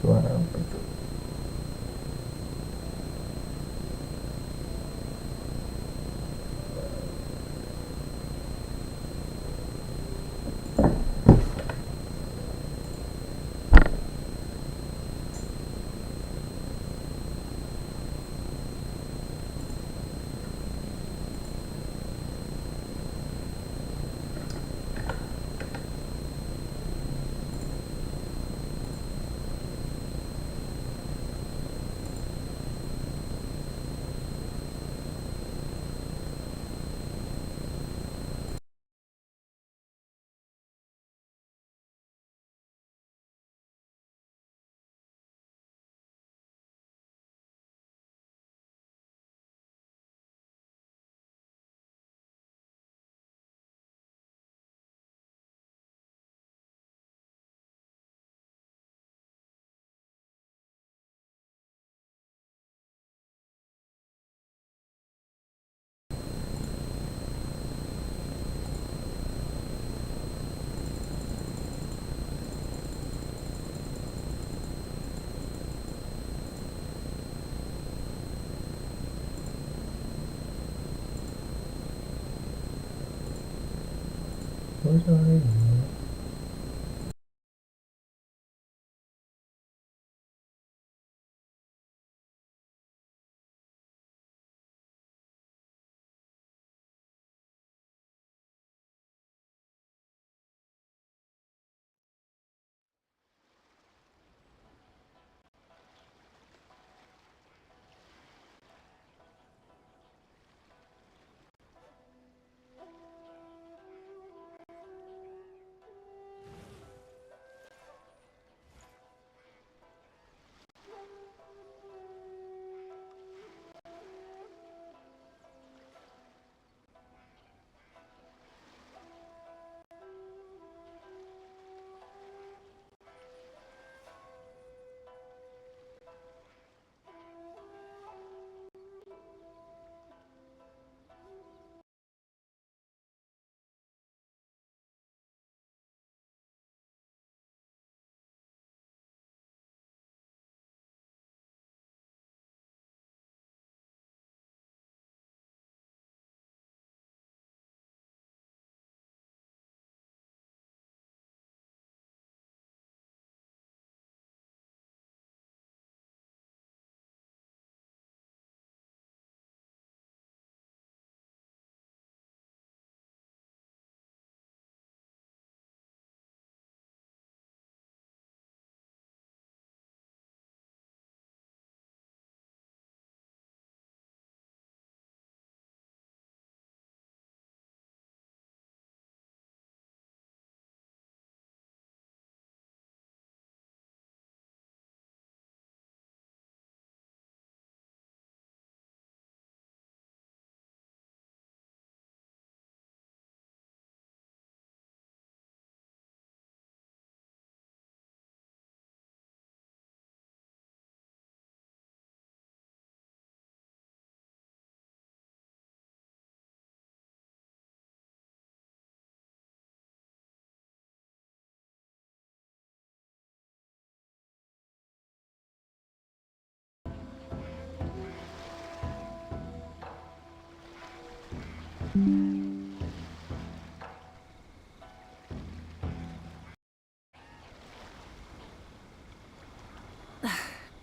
Suara apa itu? Oh, sorry.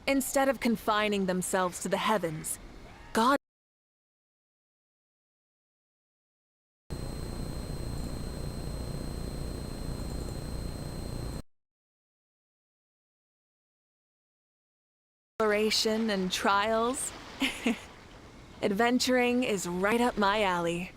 Instead of confining themselves to the heavens, God exploration and trials. Adventuring is right up my alley.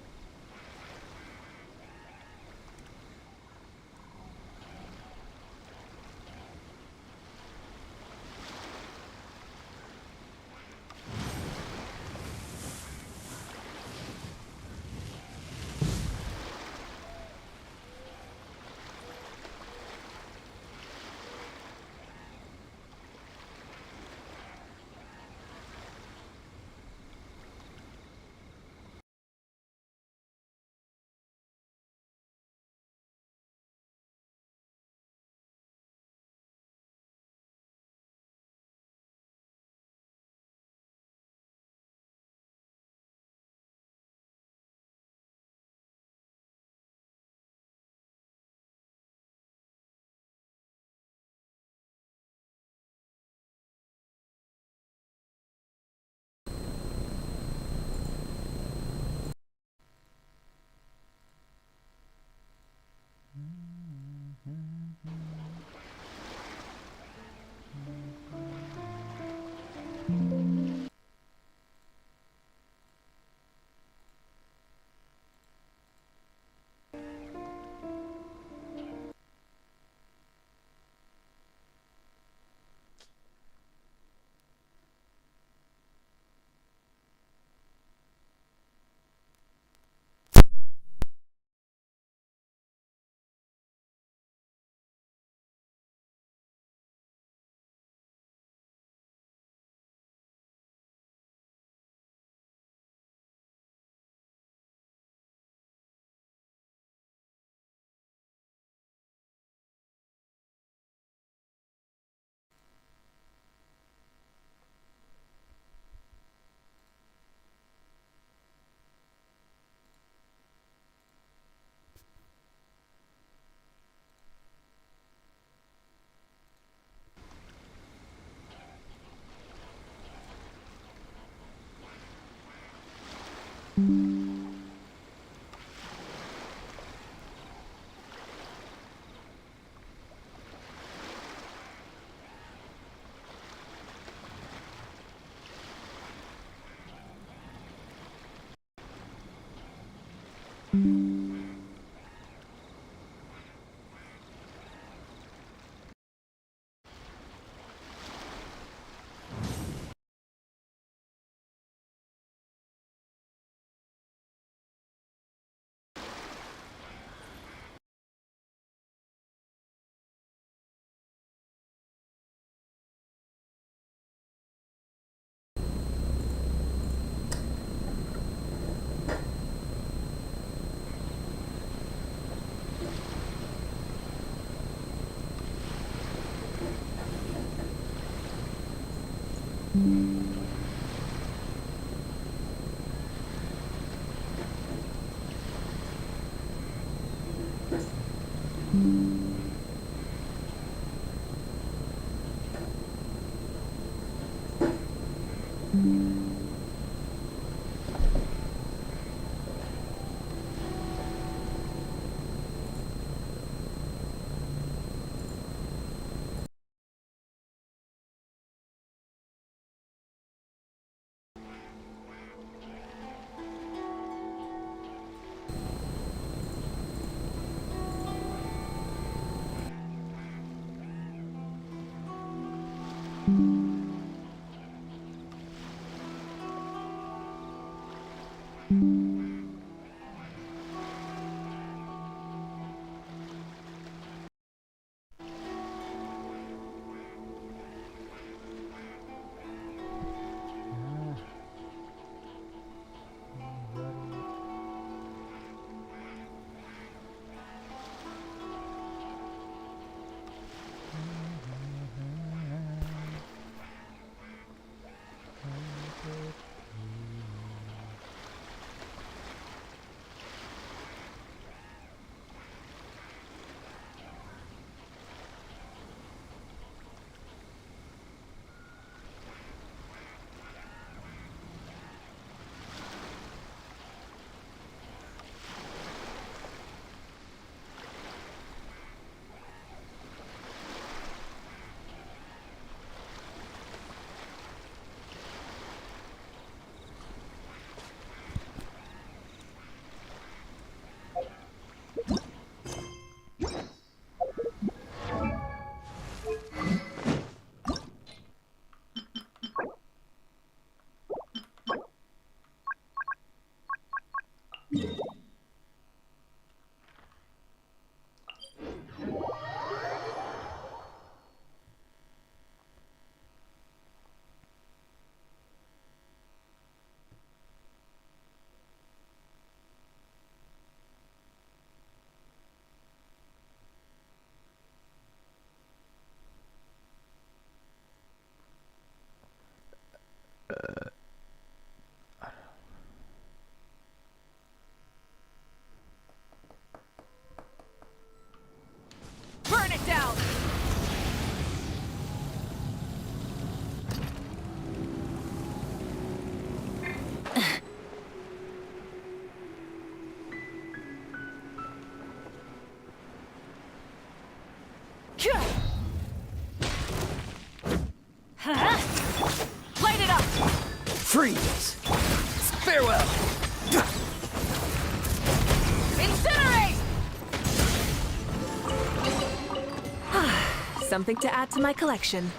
Burn it down! Light it up! Freeze! Farewell! Incinerate! Something to add to my collection.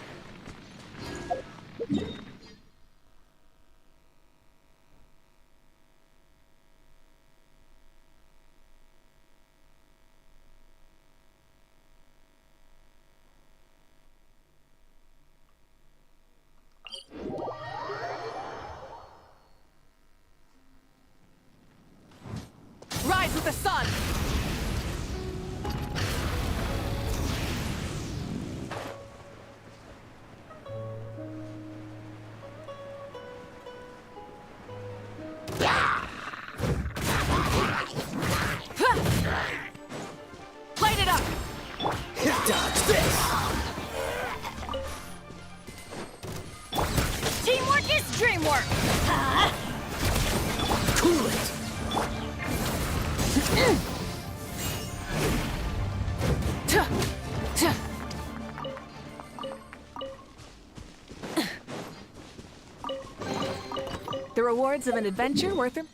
Rise with the sun! Light it up! Dodge this! Teamwork is dreamwork! Cool it! The rewards of an adventure worth it.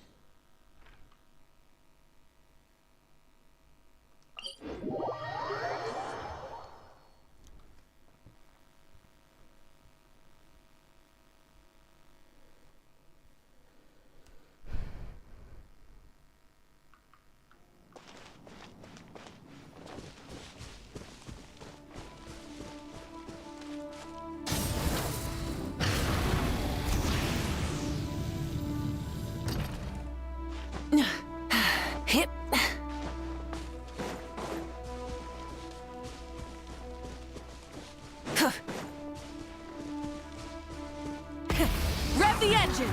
Hip. Rev the engines.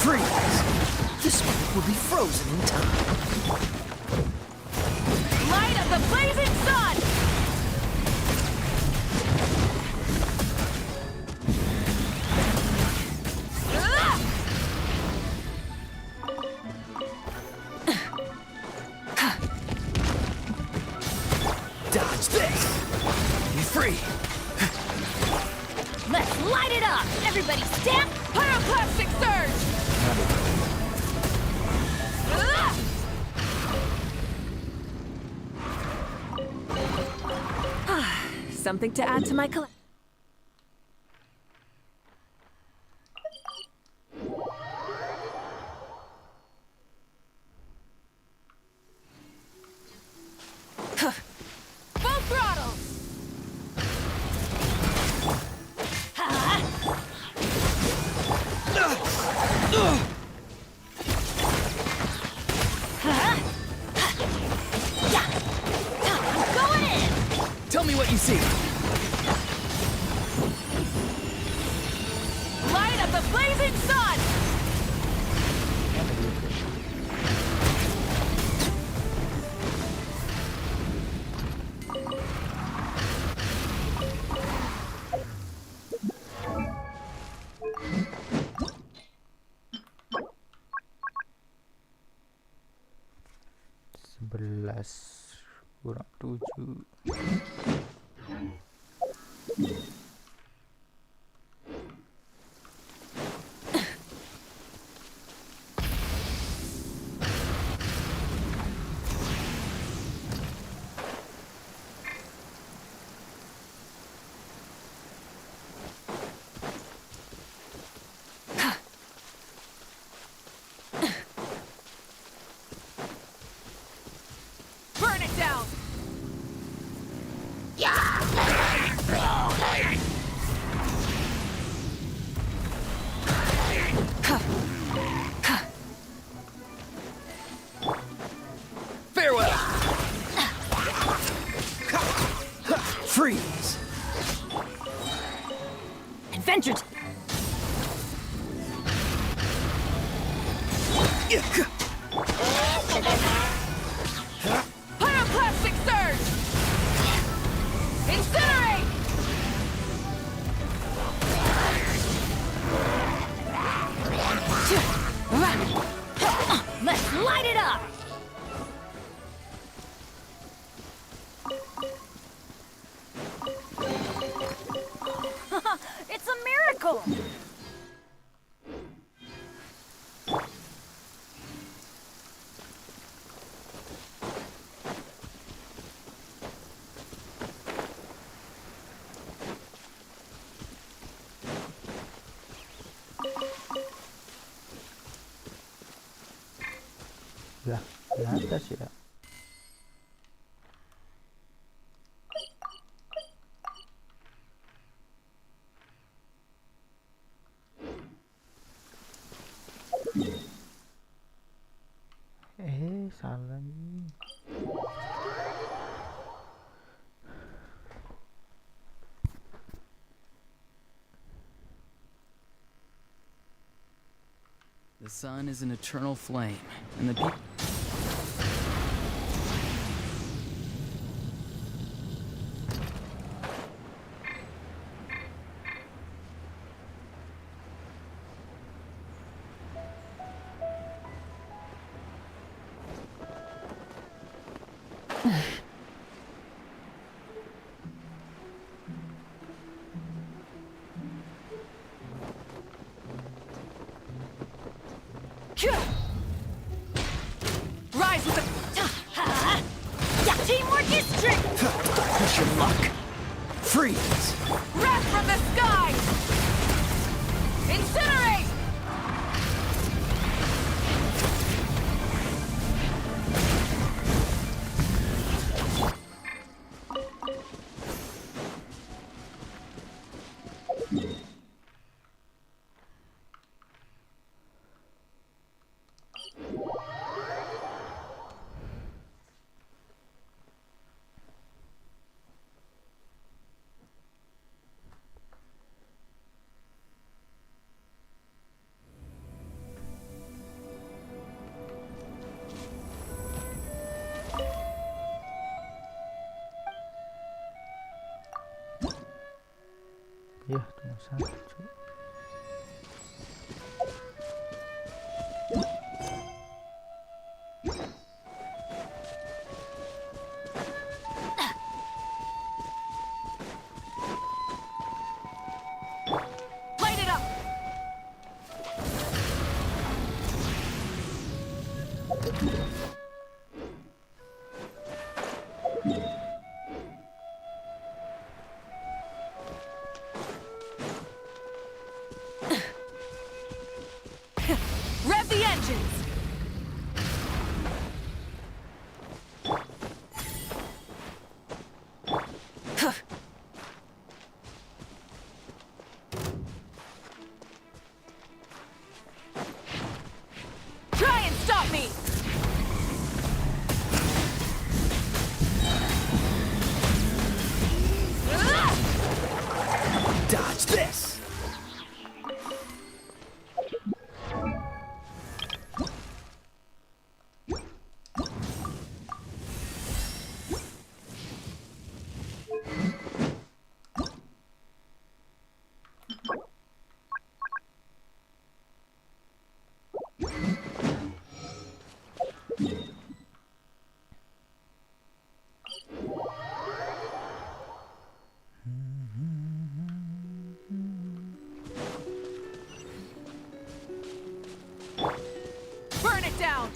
Freeze! This one will be frozen in time. Light of the blazing sun. Dodge this! Be free! Let's light it up! Everybody stand! Pyroclastic surge. Something to add to my collection. Full throttle! Going in! Tell me what you see! Light of the blazing sun! Sebelas kurang 7. Freeze! Adventure. Pyroclastic surge! Incinerate! Let's light it up! It's a miracle! Lah, di atas ya. Salah nih. The sun is an eternal flame, and the people... Rise with the... Teamwork is strength! Push your luck. Freeze! Wrath from the sky! Incinerate! Ya, cuma satu. Light it up! Rev the engines! Try and stop me! Dodge this! Burn it down!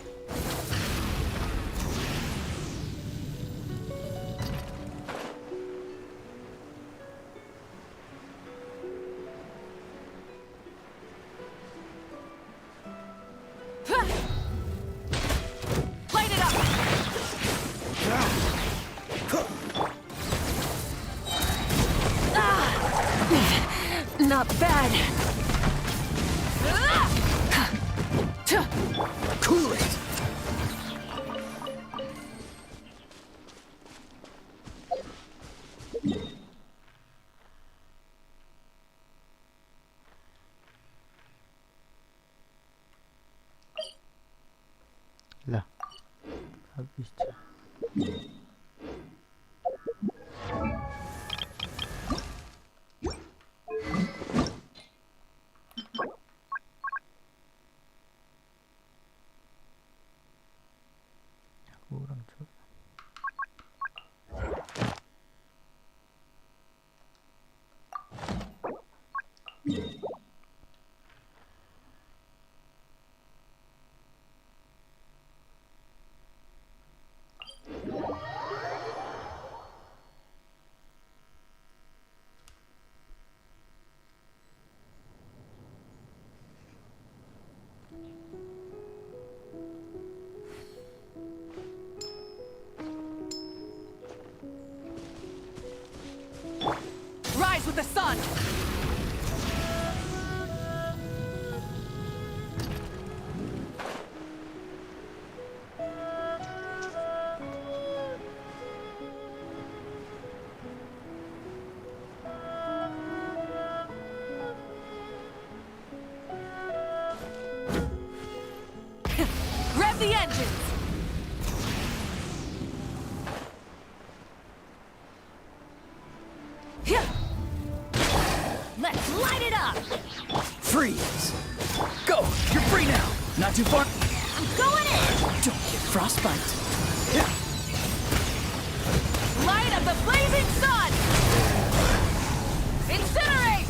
Light it up! Not bad. Cool it! habis Cak. Kurang Cak. Rise with the sun! Rev the engines! Yeah. Let's light it up! Freeze! Go! You're free now! Not too far. I'm going in! Don't get frostbite. Light of the blazing sun! Incinerate!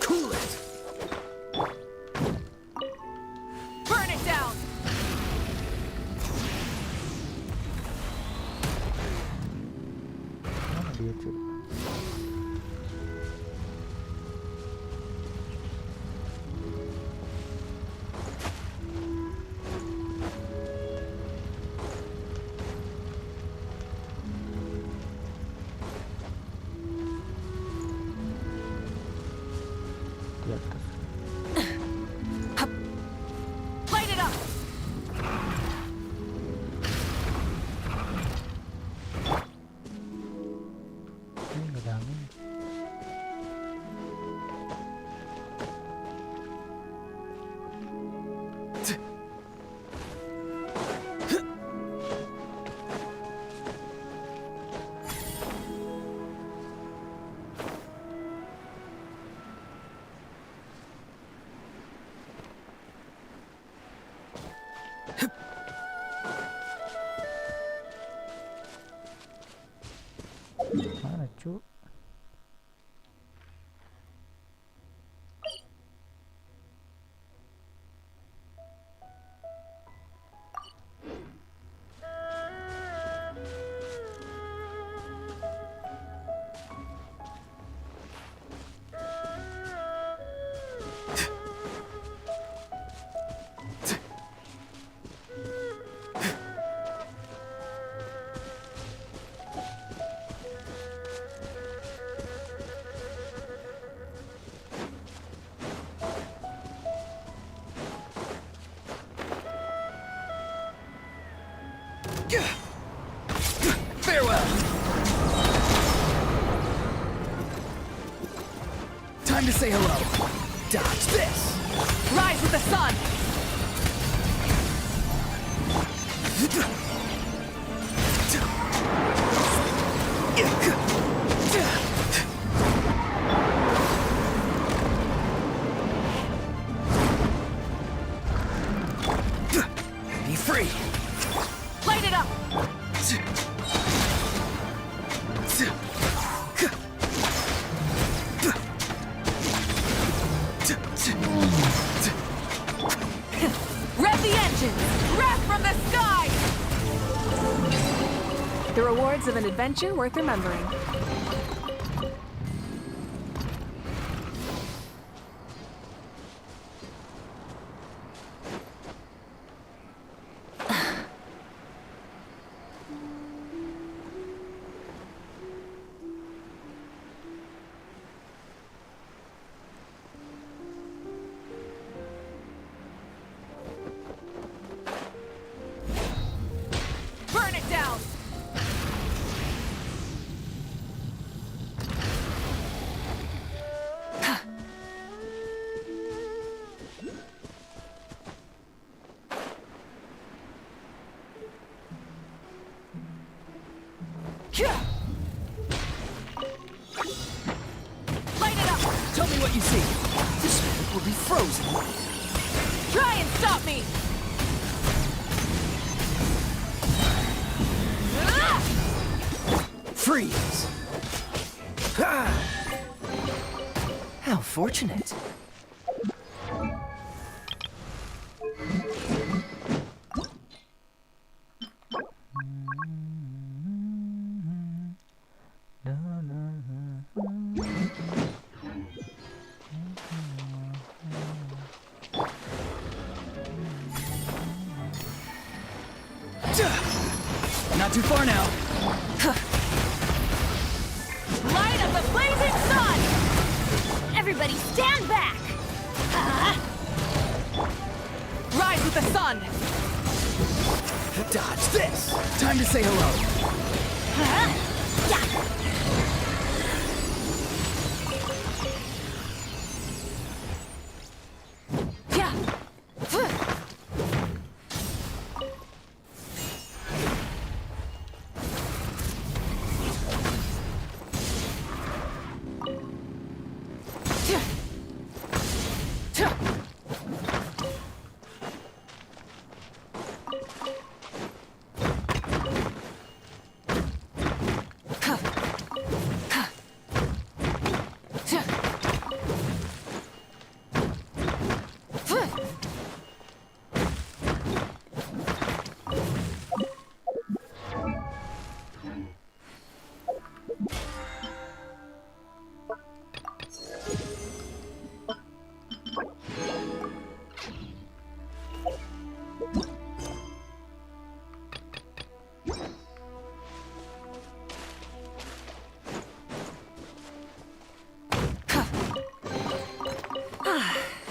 Cool it! Burn it down! Mana dia Cak? Di atas. Light it up! Ini nggak ada angin. Mana Cuk? Farewell! Time to say hello. Dodge this! Rise with the sun! Be free! Light it up! Rev the engine! Wrath from the sky! The rewards of an adventure worth remembering. Light it up! Tell me what you see. This will be frozen. Try and stop me! Freeze! Ah! How fortunate. Not too far now. Light of the blazing sun! Everybody stand back! Rise with the sun! Dodge this. Time to say hello. Yeah!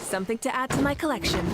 Something to add to my collection.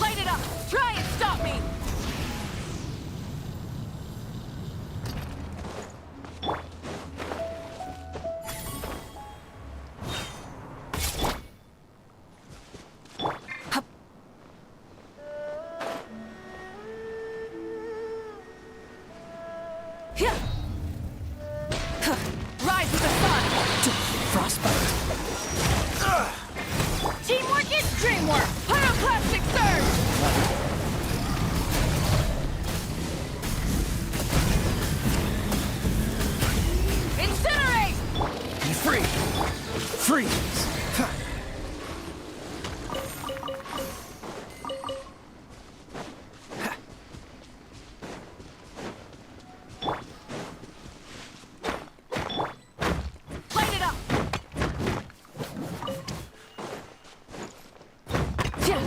Light it up! Try and stop me! Rise with the sun! Frostbite. Teamwork is dreamwork! Pyroclastic surge! Incinerate! Be free. Freeze. Ha. Light it up! Yeah.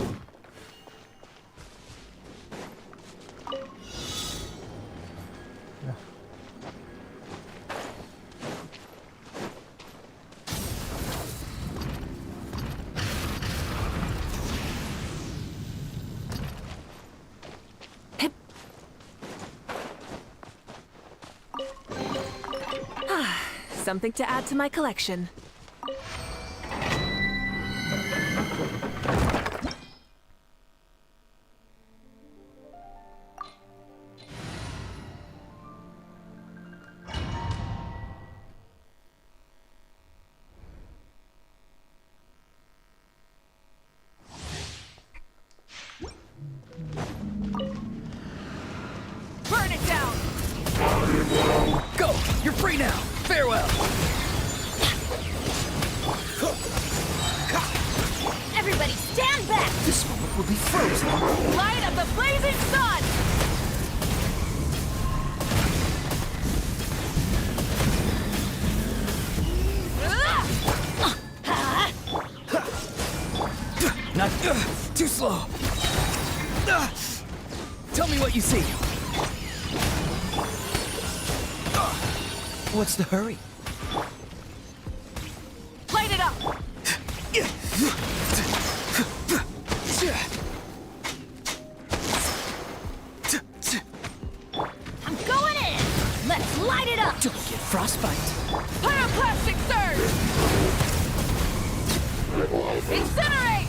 Something to add to my collection. Burn it down! Go! You're free now! Farewell! Everybody stand back! This moment will be frozen. Light of the blazing sun! Not too slow. Tell me what you see. What's the hurry? Light it up! I'm going in! Let's light it up! Don't get frostbite. Pyroclastic surge! Incinerate!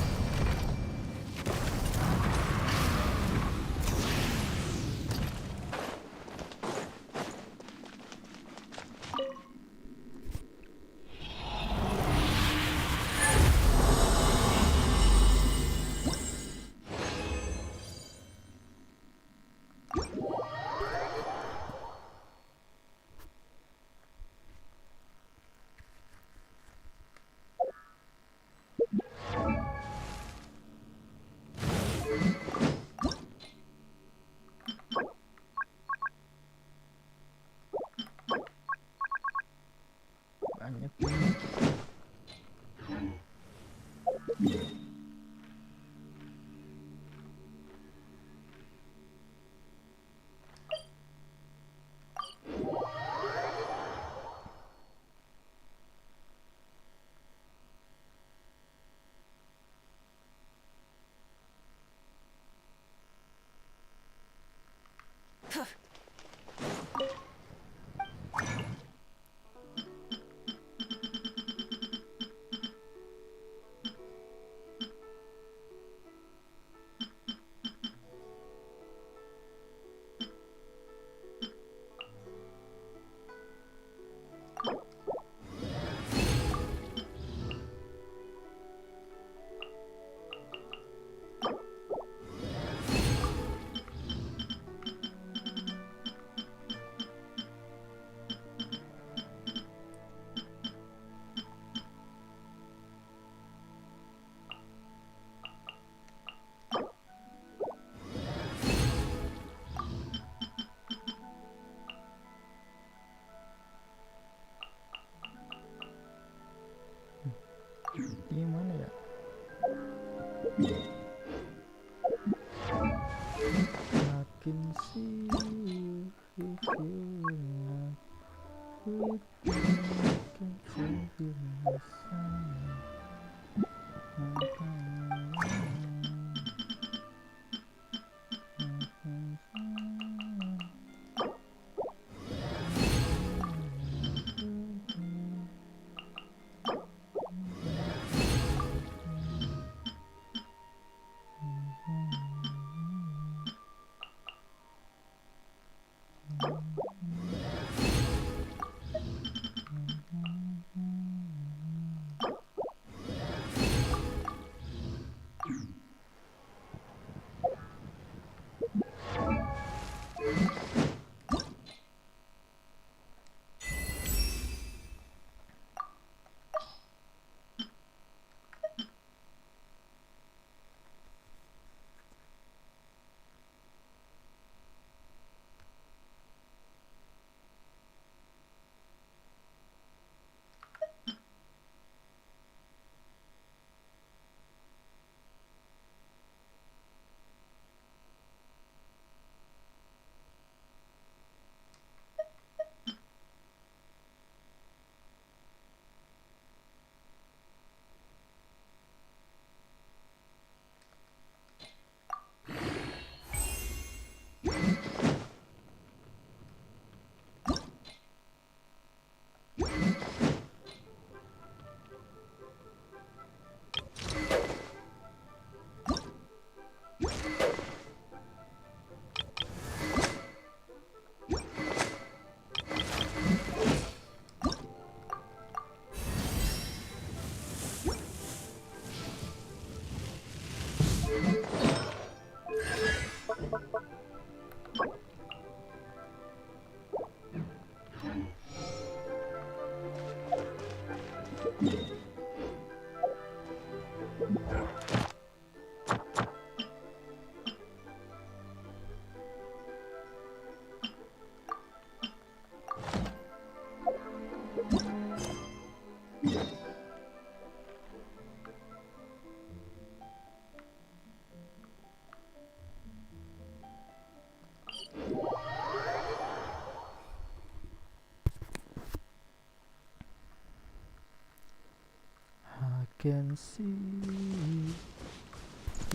can see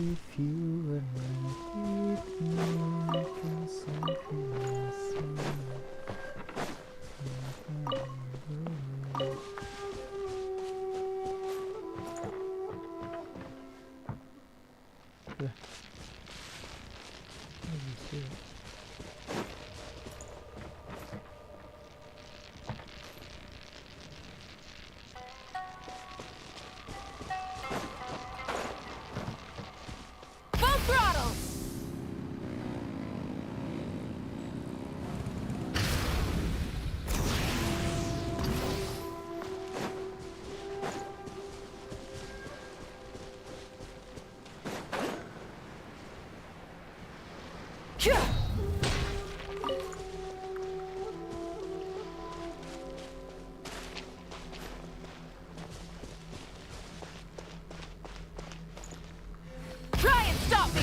if you are not with me. I can see if you are yeah. Let me see it. Full throttle! Try and stop me!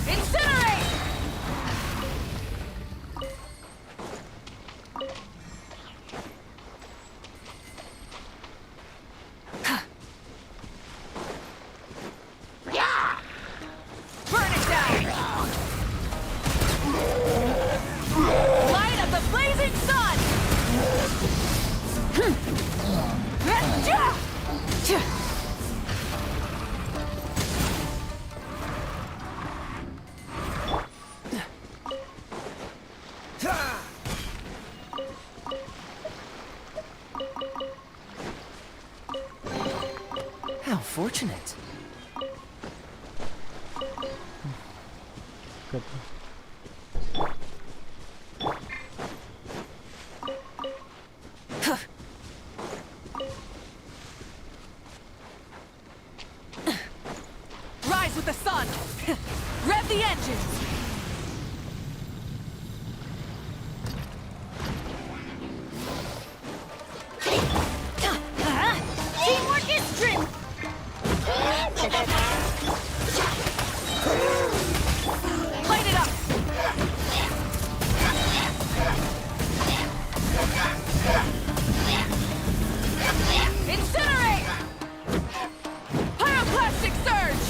Incinerate! Burn it down! Light up the blazing sun! How fortunate. Good. Rise with the sun! Rev the engines! Teamwork is strength! Light it up! Incinerate! Pyroclastic surge!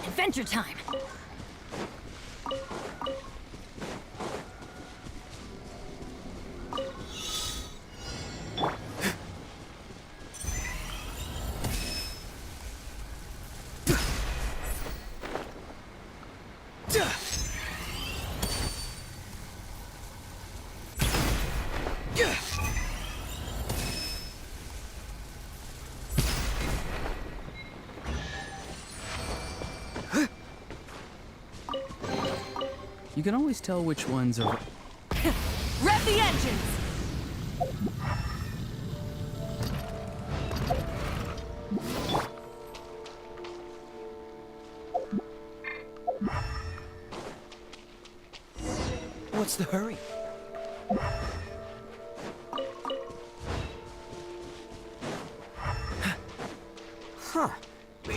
Adventure time! You can always tell which ones are. Rev the engines! What's the hurry? Huh.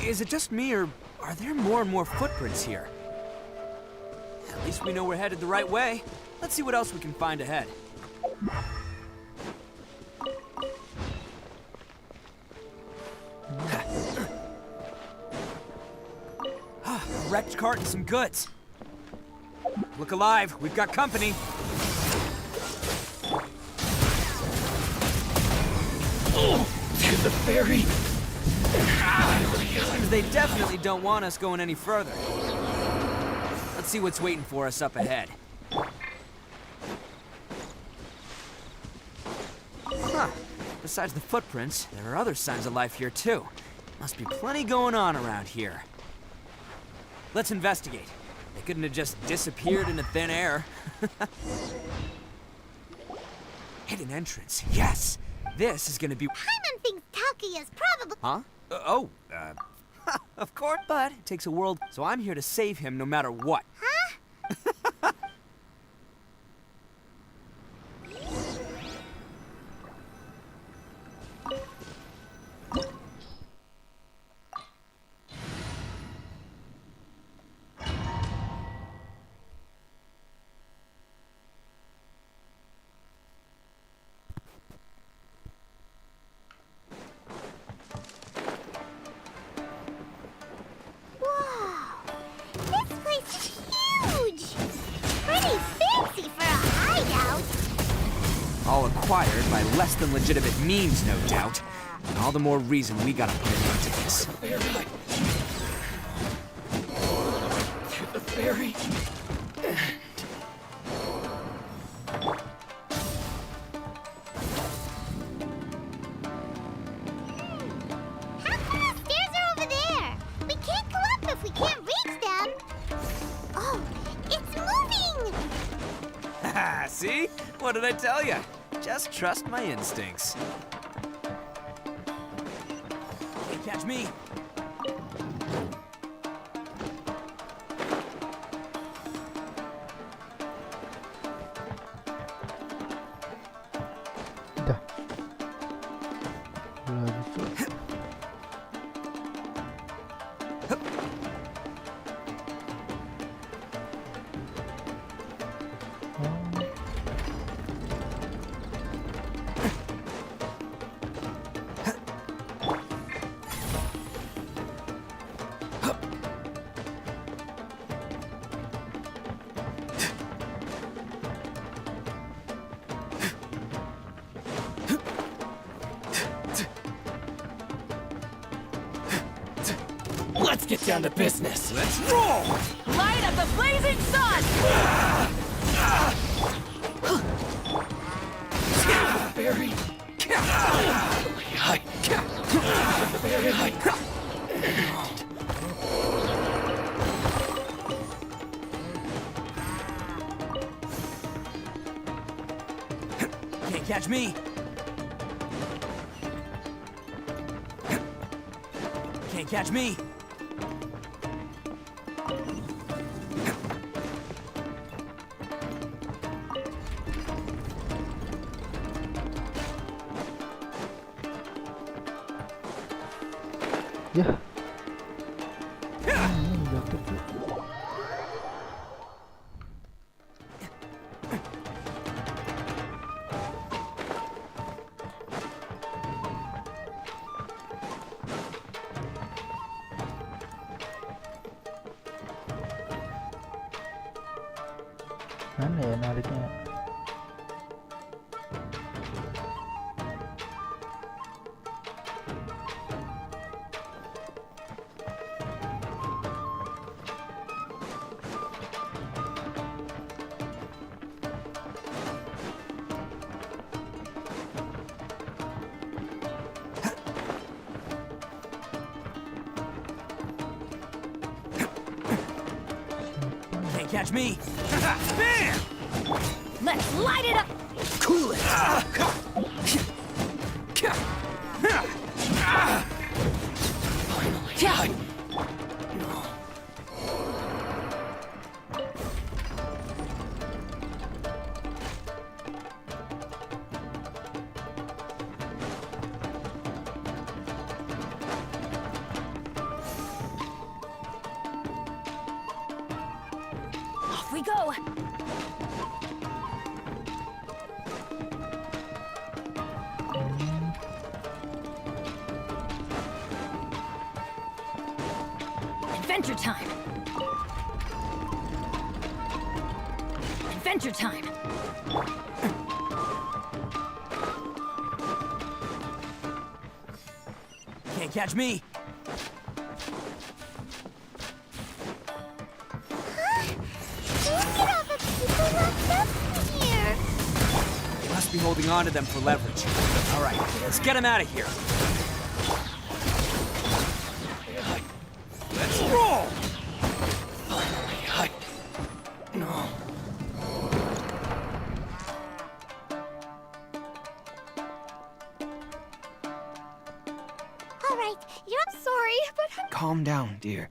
Is it just me, or are there more and more footprints here? At least we know we're headed the right way. Let's see what else we can find ahead. A wrecked cart and some goods. Look alive, we've got company. Oh, to the ferry. Seems they definitely don't want us going any further. Let's see what's waiting for us up ahead. Huh. Besides the footprints, there are other signs of life here too. Must be plenty going on around here. Let's investigate. They couldn't have just disappeared into thin air. Hidden entrance, yes! This is gonna be... Hyman thinks Kalki is probably... Huh? Of course, but it takes a world, so I'm here to save him no matter what. Wow, this place is huge! Pretty fancy for a hideout. All acquired by less than legitimate means, no doubt. And all the more reason we gotta put an end to this. To the very How come the stairs are over there? We can't go up if we can't reach them. Oh, it's moving! Haha, see? What did I tell you? Just trust my instincts. Can't catch me. Dah. Lagi tu. Let's get down to business. Let's roll! Light up the blazing sun! Very. High. Very high. Can't catch me. Can't catch me. Ya. Jatuh tu. Mana ya nariknya? Can't catch me. Bam! Let's light it up! Cool it. Finally. Off we go! Adventure time! Adventure time! Can't catch me. Look at all the people locked up in here. They must be holding on to them for leverage. All right, let's get them out of here. Let's roll! Finally. No. All right, you're Oh, dear.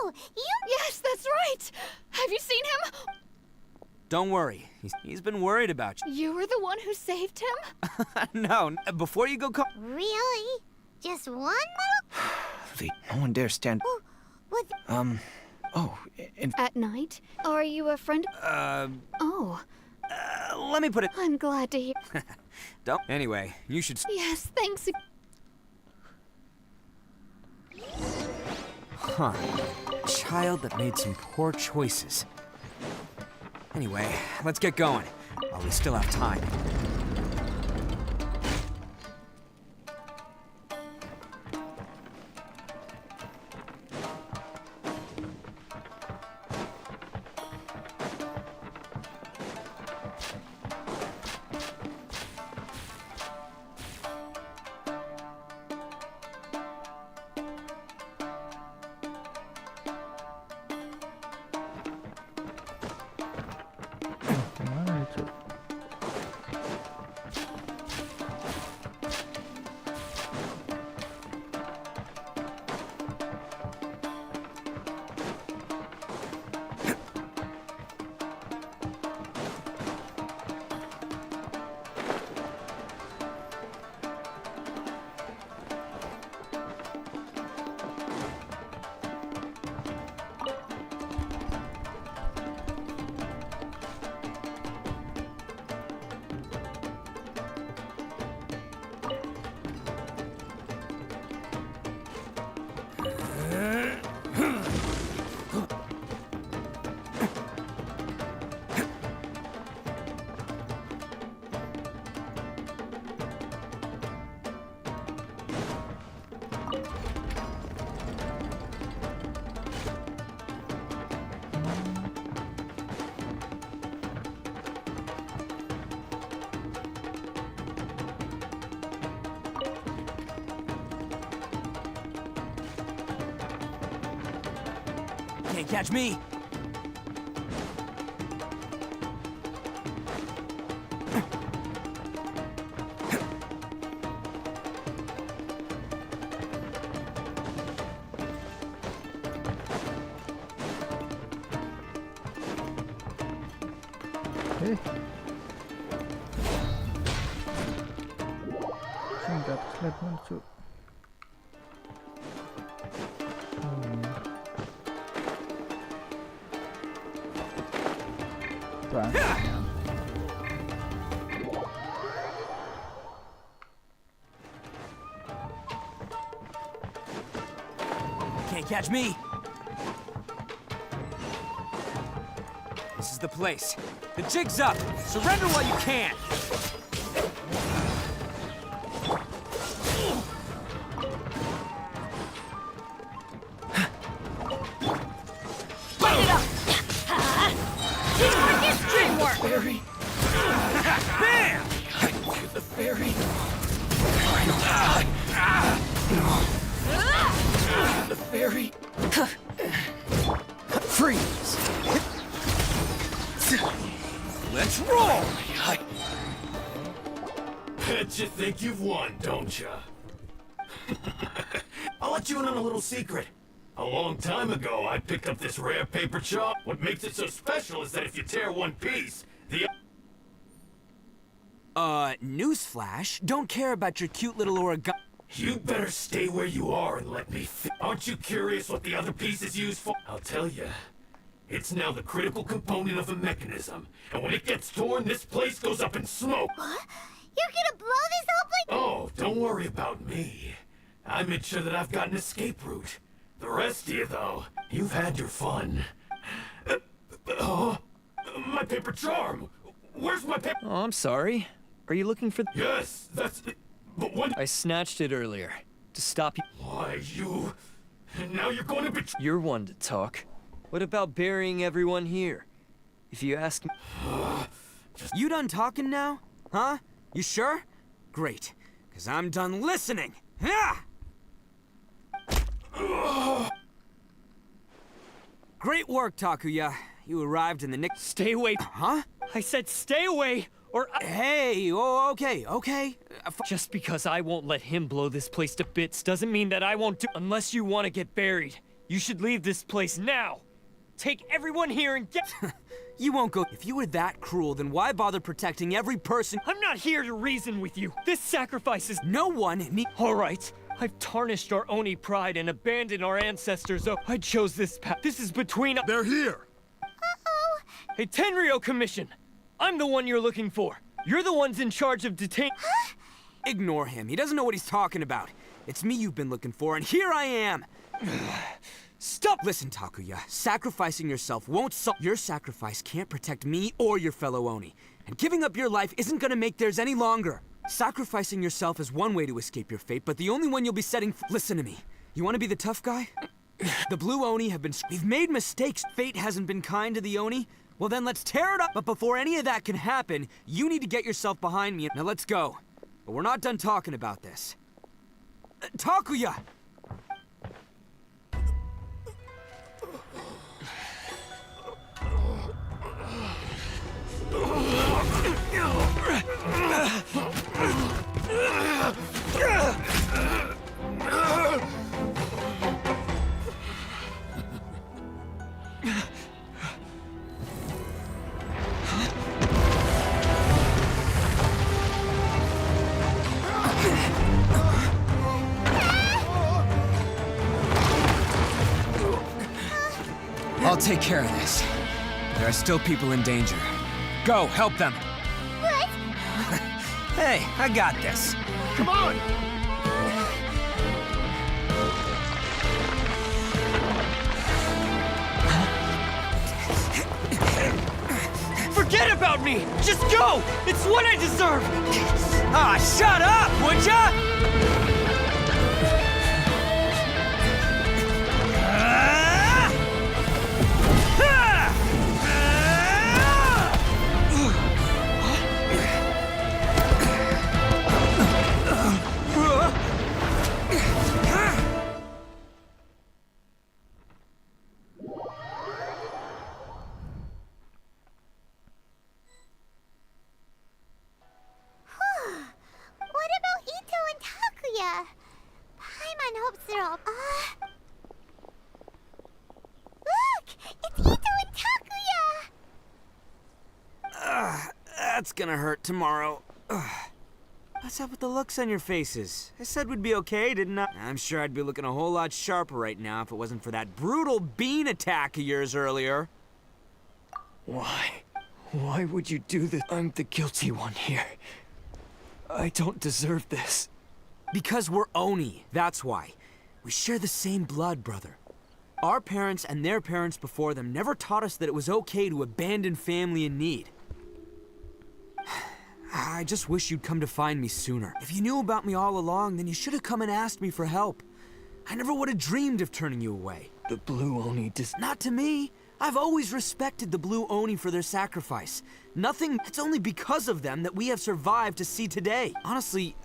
Oh, you... Yes, that's right. Have you seen him? Don't worry. He's been worried about You were the one who saved him? you. No, before you go Really? Just one little... Lee, no one dare stand... Oh, what... At night? Are you a friend? Oh, let me put it... I'm glad to hear. Don't... Anyway, you should... Yes, thanks. Huh. Child that made some poor choices. Anyway, let's get going, while we still have time. Kemana itu? Can't catch me! Eh. Sini ke atas lab masuk. Can't catch me! This is the place. The jig's up! Surrender while you can! Light it up! Teamwork is dreamwork! Fairy! Bam! The fairy! The fairy! Freeze! Let's roll! Bet you think you've won, don't ya? I'll let you in on a little secret. A long time ago, I picked up this rare paper chop. What makes it so special is that if you tear one piece, the... Newsflash, don't care about your cute little origami. You better stay where you are and let me Aren't you curious what the other piece is used for? I'll tell you. It's now the critical component of a mechanism. And when it gets torn, this place goes up in smoke. What? You're gonna blow this up like... Oh, don't worry about me. I made sure that I've got an escape route. The rest of you, though, you've had your fun. My paper charm! Where's my paper... Oh, I'm sorry. Are you looking for... Yes, that's... But what... I snatched it earlier. To stop you... Why, you... Now you're going to be... You're one to talk. What about burying everyone here? If you ask me... You done talking now? Huh? You sure? Great. Cause I'm done listening. Ha! Great work, Takuya. You arrived in the nick... Stay away. Huh? I said stay away, or Hey, oh, okay. Just because I won't let him blow this place to bits doesn't mean that I won't do. Unless you want to get buried, you should leave this place now. Take everyone here and get. You won't go. If you were that cruel, then why bother protecting every person? I'm not here to reason with you. This sacrifice is. No one need. All right. I've tarnished our Oni pride and abandoned our ancestors. Oh, I chose this path. This is between. They're here. Uh-oh. Hey, Tenryo Commission. I'm the one you're looking for. You're the ones in charge of detain. Ignore him. He doesn't know what he's talking about. It's me you've been looking for, and here I am. Stop! Listen, Takuya. Sacrificing yourself won't solve. Your sacrifice can't protect me or your fellow Oni. And giving up your life isn't gonna make theirs any longer. Sacrificing yourself is one way to escape your fate, but the only one you'll be setting. Listen to me. You want to be the tough guy? The Blue Oni have been. We've made mistakes. Fate hasn't been kind to the Oni. Well, then let's tear it up. But before any of that can happen, you need to get yourself behind me. Now let's go. But we're not done talking about this. Takuya! I'll take care of this. There are still people in danger. Go, help them. What? Hey, I got this. Come on! Forget about me! Just go! It's what I deserve! Ah, shut up, would ya? What about Ito and Takuya? Paimon hopes they're all. Look! It's Ito and Takuya! That's gonna hurt tomorrow. What's up with the looks on your faces? I said we'd be okay, didn't I? I'm sure I'd be looking a whole lot sharper right now if it wasn't for that brutal bean attack of yours earlier. Why? Why would you do this? I'm the guilty one here. I don't deserve this. Because we're Oni, that's why. We share the same blood, brother. Our parents and their parents before them never taught us that it was okay to abandon family in need. I just wish you'd come to find me sooner. If you knew about me all along, then you should have come and asked me for help. I never would have dreamed of turning you away. The Blue Oni Not to me. I've always respected the Blue Oni for their sacrifice. It's only because of them that we have survived to see today. Honestly,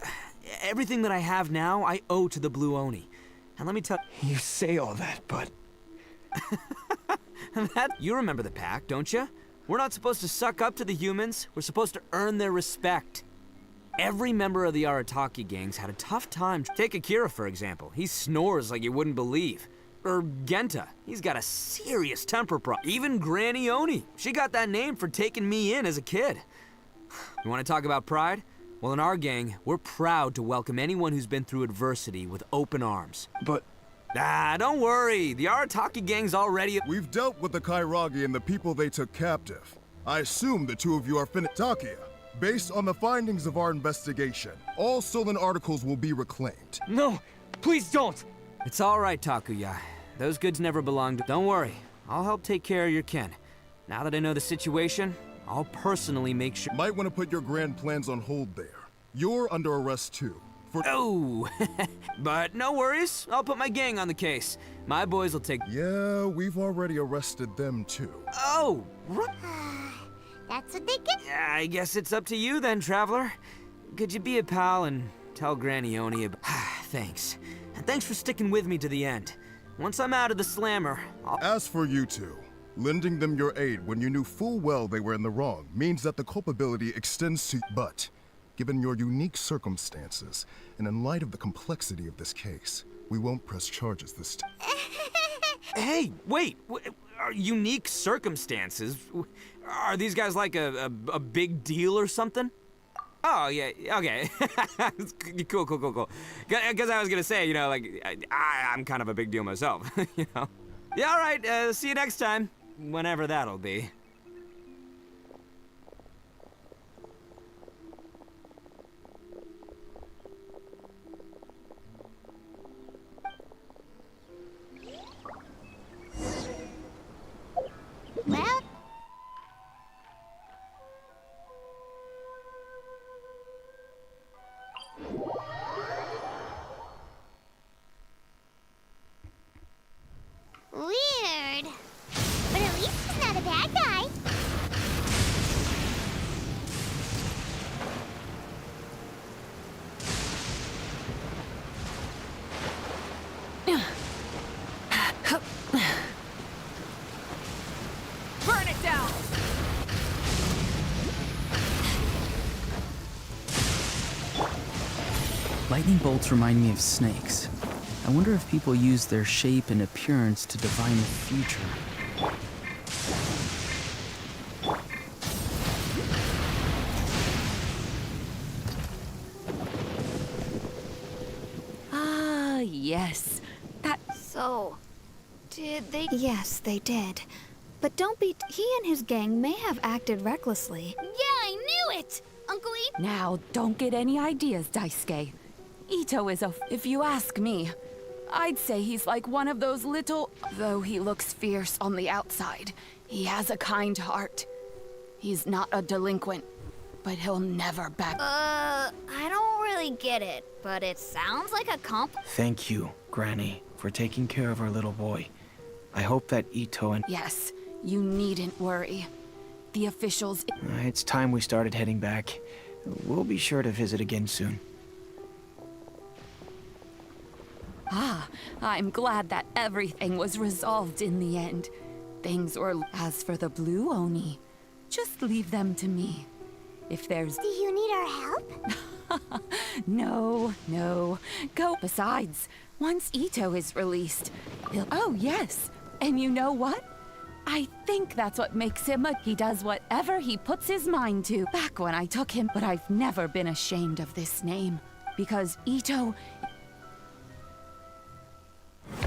everything that I have now, I owe to the Blue Oni. And let me tell You say all that, but... You remember the pact, don't you? We're not supposed to suck up to the humans. We're supposed to earn their respect. Every member of the Arataki gangs had a tough time. Take Akira, for example. He snores like you wouldn't believe. Or Genta. He's got a serious temper problem. Even Granny Oni. She got that name for taking me in as a kid. You want to talk about pride? Well, in our gang, we're proud to welcome anyone who's been through adversity with open arms. But... Don't worry. The Arataki gang's already... We've dealt with the Kairagi and the people they took captive. I assume the two of you are Takuya. Based on the findings of our investigation, all stolen articles will be reclaimed. No! Please don't! It's all right, Takuya. Those goods never belonged to... Don't worry. I'll help take care of your kin. Now that I know the situation, I'll personally make sure... Might want to put your grand plans on hold there. You're under arrest too. Oh! But no worries. I'll put my gang on the case. My boys will take... Yeah, we've already arrested them too. Oh! That's what they get. Yeah, I guess it's up to you then, Traveler. Could you be a pal and tell Granny Oni about... Thanks. And thanks for sticking with me to the end. Once I'm out of the slammer, I'll... As for you two, Lending them your aid when you knew full well they were in the wrong means that the culpability extends to... But, given your unique circumstances, and in light of the complexity of this case, we won't press charges this time. Hey, wait! Unique circumstances? Are these guys like a big deal or something? Oh, yeah, okay. Cool. Because I was gonna say, you know, like, I'm kind of a big deal myself, you know? Yeah, all right, see you next time. Whenever that'll be. Well, weird. But at least he's not a bad guy. Burn it down! Lightning bolts remind me of snakes. I wonder if people use their shape and appearance to divine the future. Ah, yes. That. So, did they? Yes, they did. But don't be. He and his gang may have acted recklessly. Yeah, I knew it! Uncle E. Now, don't get any ideas, Daisuke. Ito is if you ask me, I'd say he's like one of those little. Though he looks fierce on the outside, he has a kind heart. He's not a delinquent, but he'll never back. I don't really get it, but it sounds like a Thank you, Granny, for taking care of our little boy. I hope that Ito and... Yes, you needn't worry. The officials. It's time we started heading back. We'll be sure to visit again soon. Ah, I'm glad that everything was resolved in the end. Things were. As for the blue Oni, just leave them to me. If there's. Do you need our help? No. Go. Besides, once Ito is released, he'll. Oh, yes. And you know what? I think that's what makes him he does whatever he puts his mind to. Back when I took him, but I've never been ashamed of this name. Because Ito.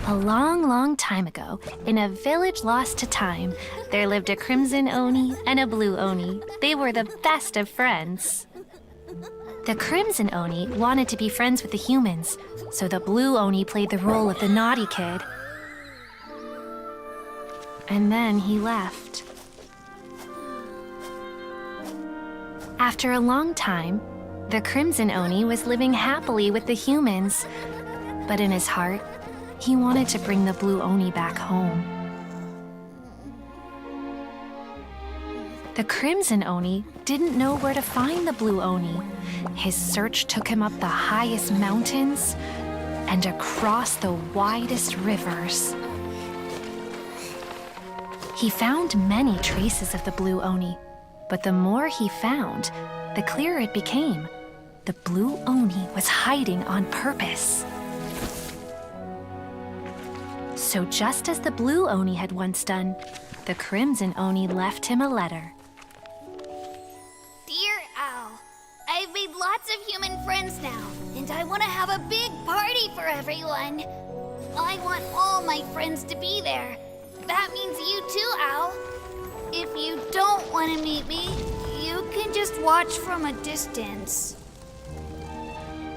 A long, long time ago, in a village lost to time, there lived a crimson Oni and a blue Oni. They were the best of friends. The crimson Oni wanted to be friends with the humans, so the blue Oni played the role of the naughty kid. And then he left. After a long time, the crimson Oni was living happily with the humans, but in his heart, he wanted to bring the blue Oni back home. The crimson Oni didn't know where to find the blue Oni. His search took him up the highest mountains and across the widest rivers. He found many traces of the blue Oni, but the more he found, the clearer it became. The blue Oni was hiding on purpose. So just as the blue Oni had once done, the crimson Oni left him a letter. Dear Al, I've made lots of human friends now, and I want to have a big party for everyone. I want all my friends to be there. That means you too, Al. If you don't want to meet me, you can just watch from a distance.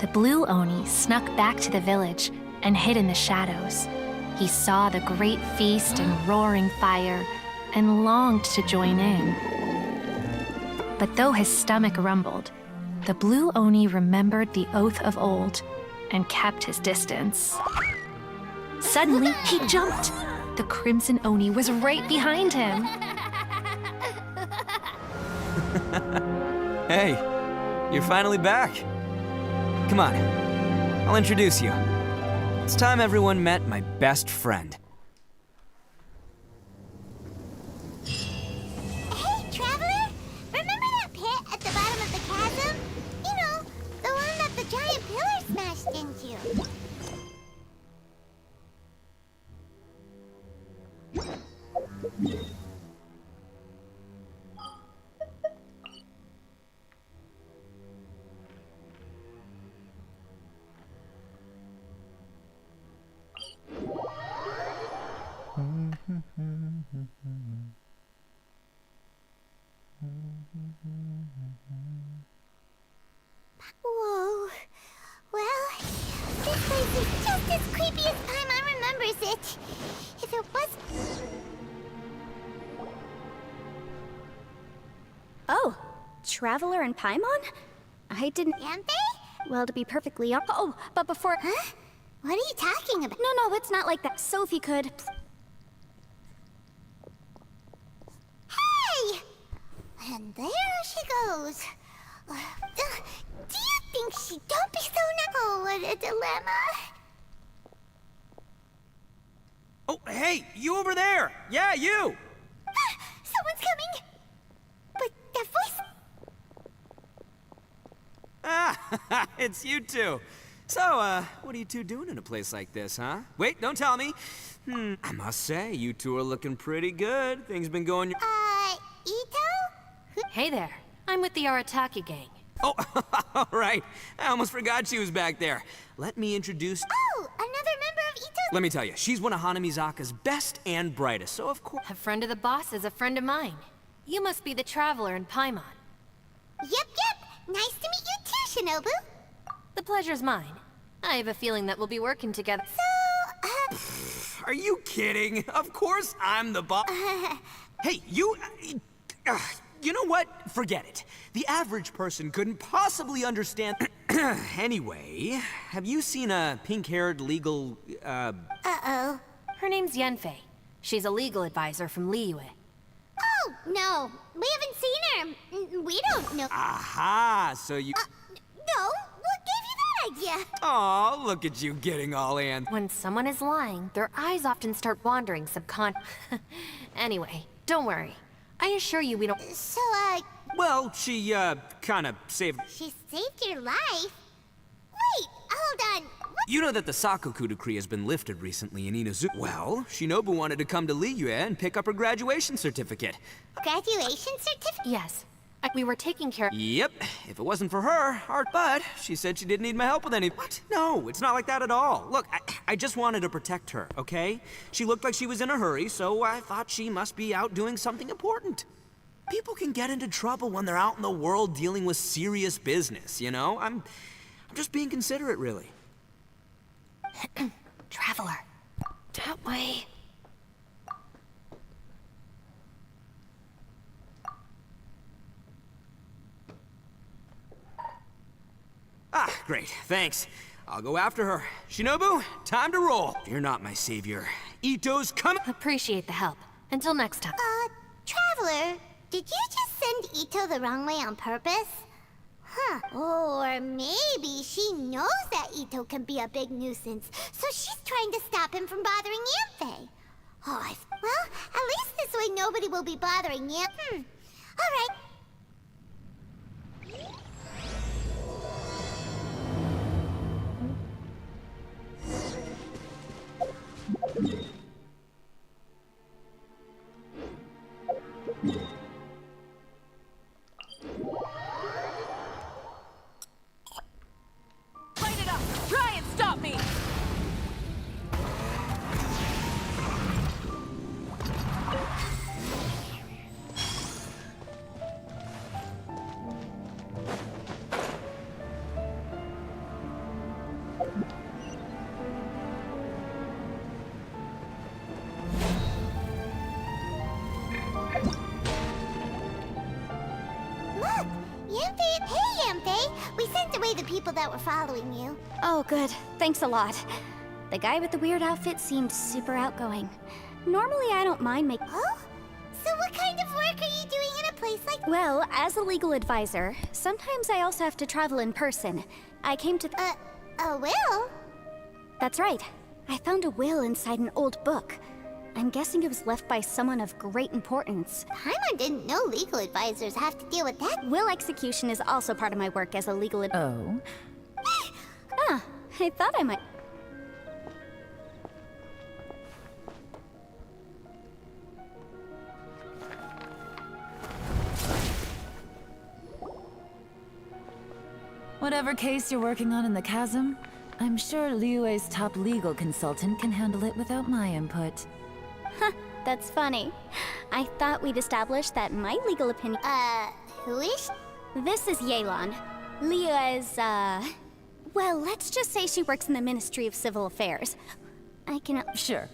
The blue Oni snuck back to the village and hid in the shadows. He saw the great feast and roaring fire and longed to join in. But though his stomach rumbled, the blue Oni remembered the oath of old and kept his distance. Suddenly, he jumped. The crimson Oni was right behind him. Hey, you're finally back. Come on, I'll introduce you. It's time everyone met my best friend. Whoa. Well, this place is just as creepy as Paimon remembers it. If it was... Oh, Traveler and Paimon? I didn't... Yanfei? Well, to be perfectly honest... Oh, but before... Huh? What are you talking about? No, it's not like that. Sophie could... Hey! And there she goes. Do you think she... Don't be so... Oh, what a dilemma. Oh, hey, you over there! Yeah, you! Someone's coming! But that voice... Ah, it's you two. So, what are you two doing in a place like this, huh? Wait, don't tell me. I must say, you two are looking pretty good. Things been going... Ito? Hey there. I'm with the Arataki gang. Oh, all right. I almost forgot she was back there. Let me introduce... Oh, another member of Ito's... Let me tell you, she's one of Hanamizaka's best and brightest, so of course... A friend of the boss is a friend of mine. You must be the Traveler in Paimon. Yep. Nice to meet you too, Shinobu. The pleasure's mine. I have a feeling that we'll be working together. So, Are you kidding? Of course I'm the boss. Hey, you... you know what? Forget it. The average person couldn't possibly understand... Anyway, have you seen a pink-haired legal, Uh-oh. Her name's Yanfei. She's a legal advisor from Liyue. Oh, no. We haven't seen her. We don't know. Aha, so you... No, what gave you that idea? Aw, look at you getting all in. When someone is lying, their eyes often start wandering Anyway, don't worry. I assure you we don't... So, Well, she, kinda saved... she saved your life? Wait, hold on. What? You know that the Sakoku decree has been lifted recently in Indonesua. Well, Shinobu wanted to come to Liyue and pick up her graduation certificate. Graduation certificate? Yes. We were taking care... Yep, if it wasn't for her, but she said she didn't need my help with any... What? No, it's not like that at all. Look, I just wanted to protect her, okay? She looked like she was in a hurry, so I thought she must be out doing something important. People can get into trouble when they're out in the world dealing with serious business, you know? I'm just being considerate, really. Traveler. That way. Ah, great, thanks. I'll go after her. Shinobu, time to roll. You're not my savior. Ito's coming. Appreciate the help. Until next time. Traveler, did you just send Ito the wrong way on purpose? Huh. Or maybe she knows that Ito can be a big nuisance, so she's trying to stop him from bothering Yanfei. Oh, well, at least this way nobody will be bothering you. All right. Light it up! Try and stop me! Look, Yanfei. Hey, Yanfei. We sent away the people that were following you. Oh, good. Thanks a lot. The guy with the weird outfit seemed super outgoing. Normally, I don't mind making... Oh? So what kind of work are you doing in a place like... Well, as a legal advisor, sometimes I also have to travel in person. I came to... A will? That's right. I found a will inside an old book. I'm guessing it was left by someone of great importance. Paimon didn't know legal advisors have to deal with that. Will execution is also part of my work as a legal Oh? Ah, I thought I might... Look, Yanfei. Hey, Yanfei. We sent away the people that were following you. Oh, good. Thanks a lot. Oh, Whatever case you're working on in the chasm, I'm sure Liyue's top legal consultant can handle it without my input. Huh, that's funny. I thought we'd established that my legal opinion. Who is? This is Yelan. Liyue's, well, let's just say she works in the Ministry of Civil Affairs. I can. Sure.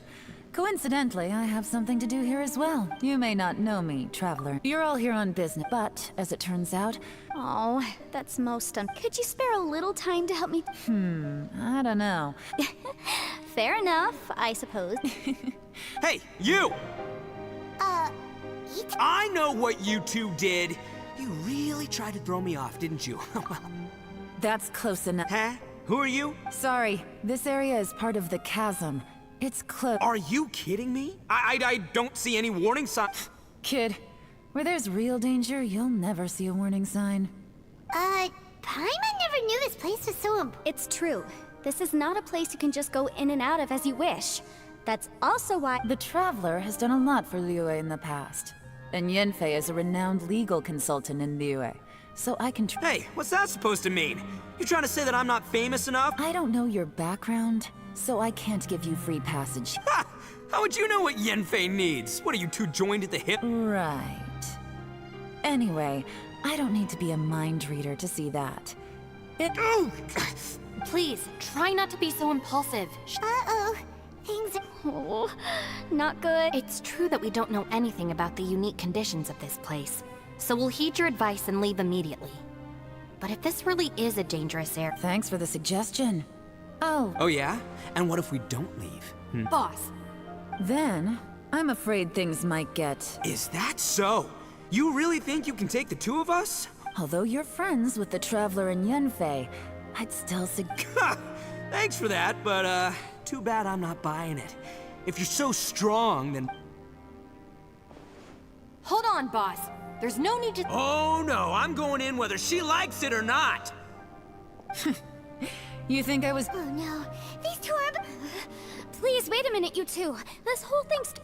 Coincidentally, I have something to do here as well. You may not know me, traveler. You're all here on business, but as it turns out... Oh, that's most Could you spare a little time to help me? I don't know. Fair enough, I suppose. Hey, you! I know what you two did. You really tried to throw me off, didn't you? That's close enough. Huh? Who are you? Sorry, this area is part of the chasm. It's close. Are you kidding me? I don't see any warning sign. Kid, where there's real danger, you'll never see a warning sign. Paimon never knew this place was so important. It's true. This is not a place you can just go in and out of as you wish. That's also why The Traveler has done a lot for Liyue in the past. And Yanfei is a renowned legal consultant in Liyue. So I can Hey, what's that supposed to mean? You trying to say that I'm not famous enough? I don't know your background, so I can't give you free passage. Ha! How would you know what Yanfei needs? What are you two joined at the hip? Right. Anyway, I don't need to be a mind reader to see that. Please, try not to be so impulsive. Uh-oh. Things... Oh, not good. It's true that we don't know anything about the unique conditions of this place, so we'll heed your advice and leave immediately. But if this really is a dangerous area... Thanks for the suggestion. Oh yeah? And what if we don't leave? Boss! Then, I'm afraid things might get... Is that so? You really think you can take the two of us? Although you're friends with the Traveler and Yanfei, I'd still Thanks for that, but too bad I'm not buying it. If you're so strong, then... Hold on, boss. There's no need to... Oh no, I'm going in whether she likes it or not! You think I was... Oh no, these two are... Please, wait a minute, you two. This whole thing's...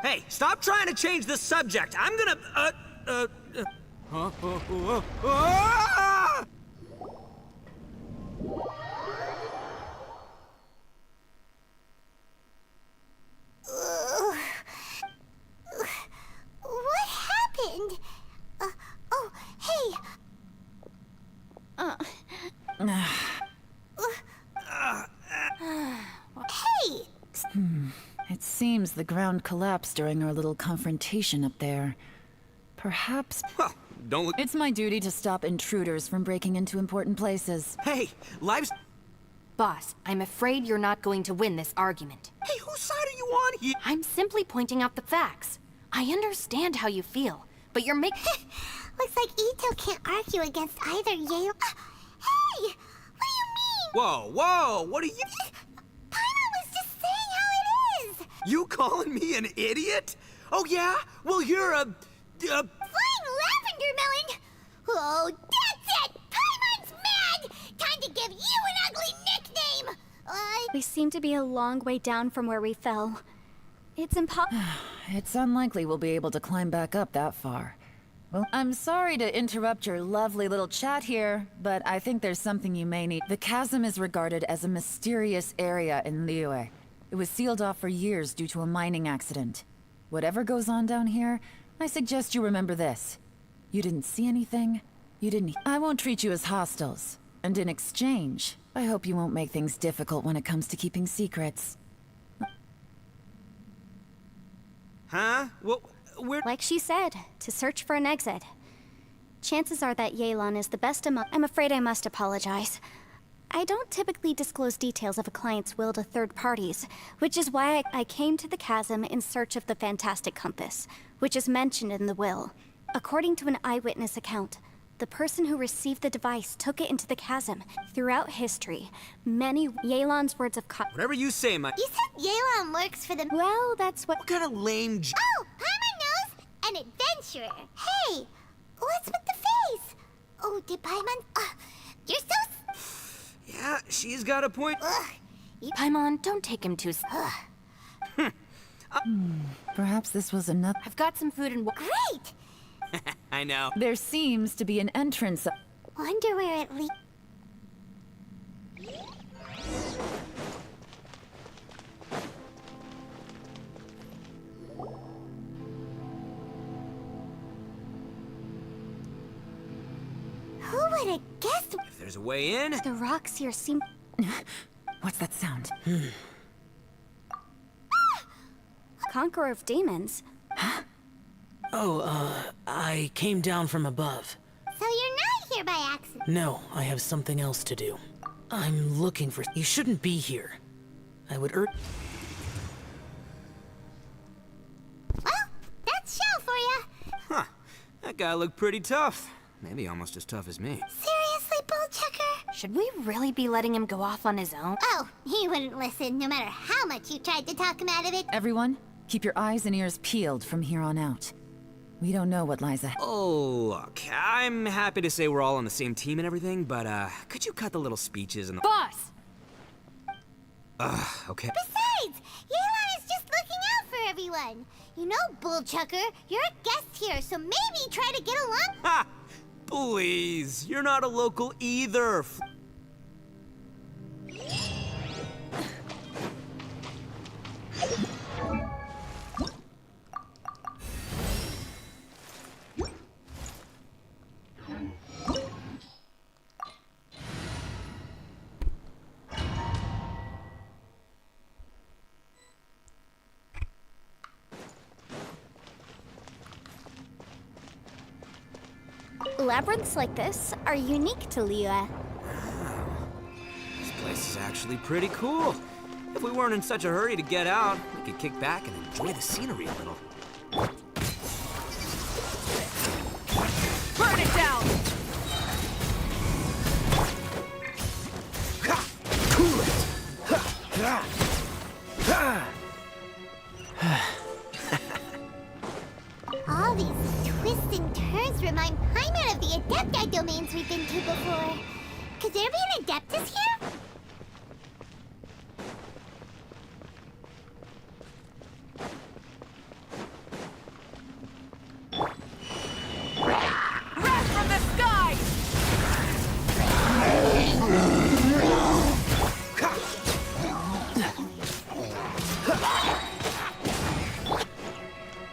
Hey, stop trying to change the subject! I'm gonna... Ah! What happened? Oh, hey! Hey! It seems the ground collapsed during our little confrontation up there. Perhaps... Well, don't look... It's my duty to stop intruders from breaking into important places. Hey, life's... Boss, I'm afraid you're not going to win this argument. Hey, whose side are you on here? I'm simply pointing out the facts. I understand how you feel, but you're making... Looks like Ito can't argue against either Yale. Hey! What do you mean? Whoa, what are you... Paimon was just saying how it is! You calling me an idiot? Oh yeah? Well, you're a... Flying lavender melon! Oh, that's it! Paimon's mad! Time to give you an ugly nickname! We seem to be a long way down from where we fell. It's impossible. It's unlikely we'll be able to climb back up that far. Well, I'm sorry to interrupt your lovely little chat here, but I think there's something you may need. The chasm is regarded as a mysterious area in Liyue. It was sealed off for years due to a mining accident. Whatever goes on down here, I suggest you remember this. You didn't see anything. You didn't... I won't treat you as hostiles. And in exchange, I hope you won't make things difficult when it comes to keeping secrets. Huh? Well, we're... Like she said, to search for an exit. Chances are that Yelan is the best among... I'm afraid I must apologize. I don't typically disclose details of a client's will to third parties, which is why I came to the chasm in search of the Fantastic Compass, which is mentioned in the will. According to an eyewitness account, the person who received the device took it into the chasm. Throughout history, many Yelan's words of Whatever you say, my... You said Yelan works for the... Well, that's what... What kind of lame... Oh, Paimon knows! An adventurer! Hey! What's with the face? Oh, did Paimon... you're so... Yeah, she's got a point. Paimon, don't take him too... Perhaps this was another... I've got some food and... Great! I know. There seems to be an entrance... Wonder where it leads. Who would have guessed? If there's a way in... The rocks here seem... What's that sound? Conqueror of demons. I came down from above. So you're not here by accident. No, I have something else to do. I'm looking for... You shouldn't be here. I would urge... Well, that's Shell for you. Huh. That guy looked pretty tough. Maybe almost as tough as me. Seriously, Bullchucker? Should we really be letting him go off on his own? Oh, he wouldn't listen no matter how much you tried to talk him out of it. Everyone, keep your eyes and ears peeled from here on out. We don't know what lies ahead. Oh, look, I'm happy to say we're all on the same team and everything, but, could you cut the little speeches and the... Boss! Okay. Besides, Yelan is just looking out for everyone. You know, Bullchucker, you're a guest here, so maybe try to get along. Ha! Please, you're not a local either. Labyrinths like this are unique to Liyue. This place is actually pretty cool. If we weren't in such a hurry to get out, we could kick back and enjoy the scenery a little. Burn it down! Cool it! All these twists and turns remind Paimon of the Adepti domains we've been to before. Could there be an Adeptus here? Wrath from the sky!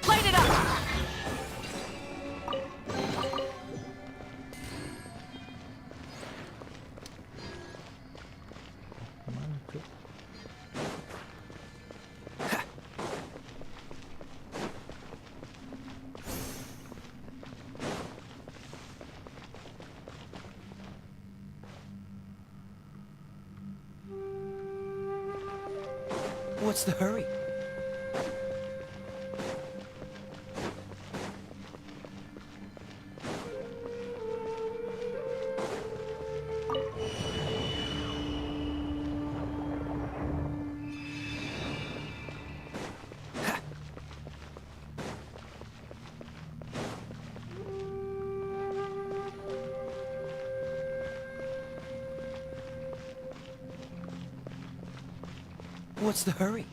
Light it up! What's the hurry? What's the hurry?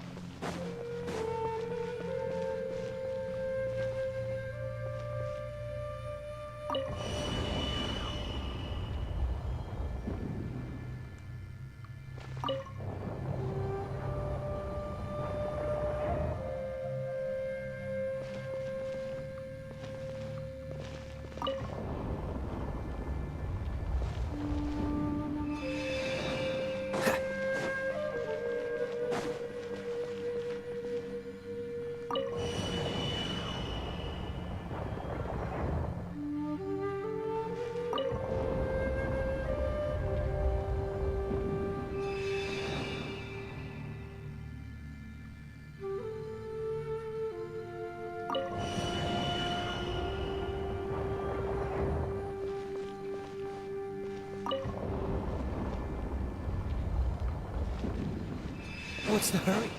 What's the hurry?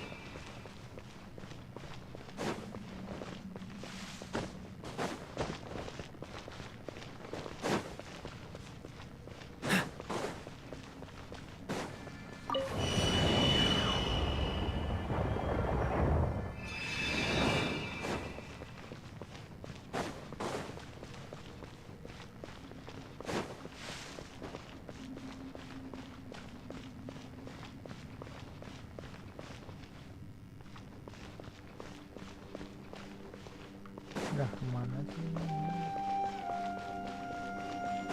Dah kemana sih?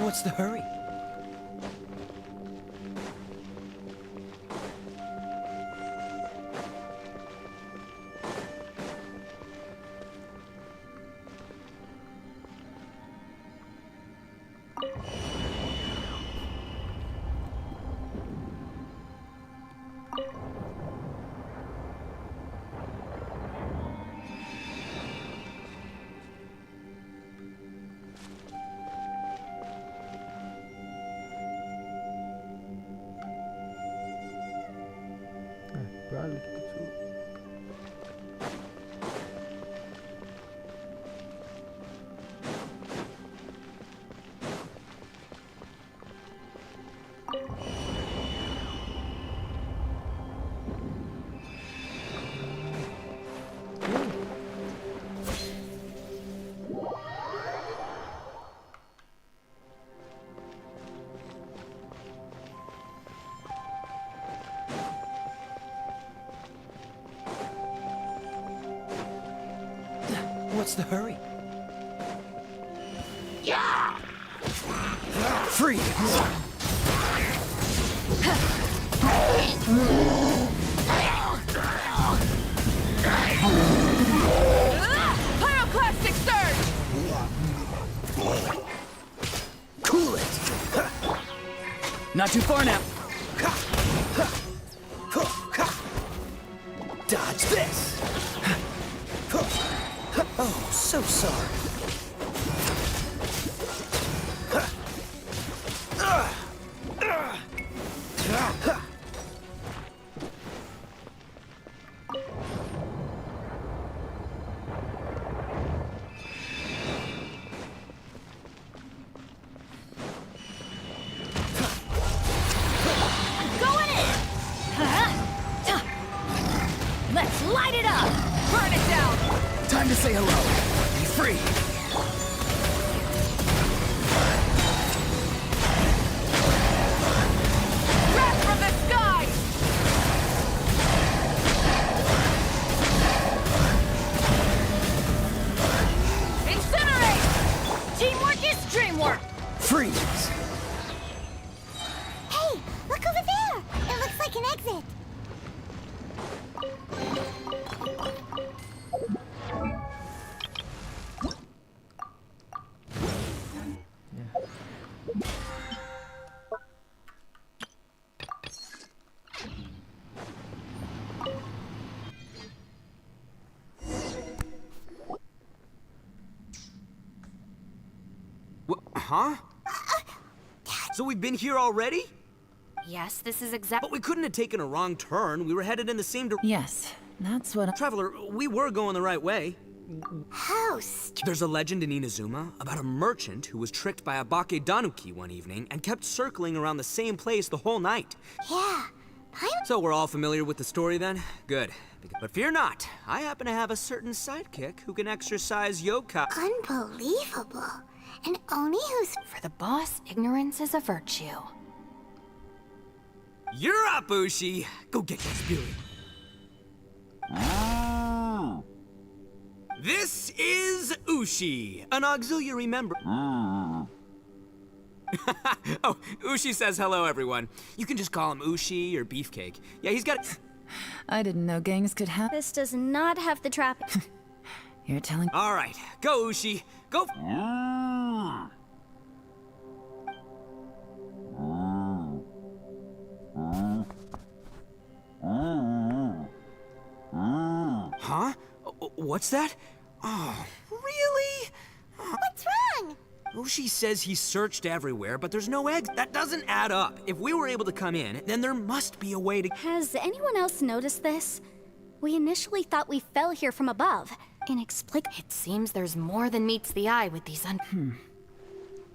What's the hurry? Balik ke situ. What's the hurry? Yeah! Free! Pyroclastic surge! Cool it! Not too far now. Dodge this! Oh, so sorry. Going in! Let's light it up! Burn it down! Time to say hello. Be free. Wrath from the sky! Incinerate! Teamwork is dreamwork! Freeze. Hey, look over there! It looks like an exit. Huh? So we've been here already? Yes, this is exactly. But we couldn't have taken a wrong turn. We were headed in the same direction. Yes, that's what Traveler, we were going the right way. Host. There's a legend in Inazuma about a merchant who was tricked by a Bake Danuki one evening and kept circling around the same place the whole night. Yeah. So we're all familiar with the story then? Good. But fear not, I happen to have a certain sidekick who can exercise yokai. Unbelievable. And Oni who's... For the boss, ignorance is a virtue. You're up, Ushi! Go get your spewing. This is Ushi, an auxiliary member. Oh, Ushi says hello, everyone. You can just call him Ushi or Beefcake. Yeah, he's got... I didn't know gangs could have... This does not have the trap. You're telling... All right, go, Ushi. Go... Huh? What's that? Oh, really? What's wrong? Ushi says he searched everywhere, but there's no eggs. That doesn't add up. If we were able to come in, then there must be a way to... Has anyone else noticed this? We initially thought we fell here from above. Inexplicable. It seems there's more than meets the eye with these I'm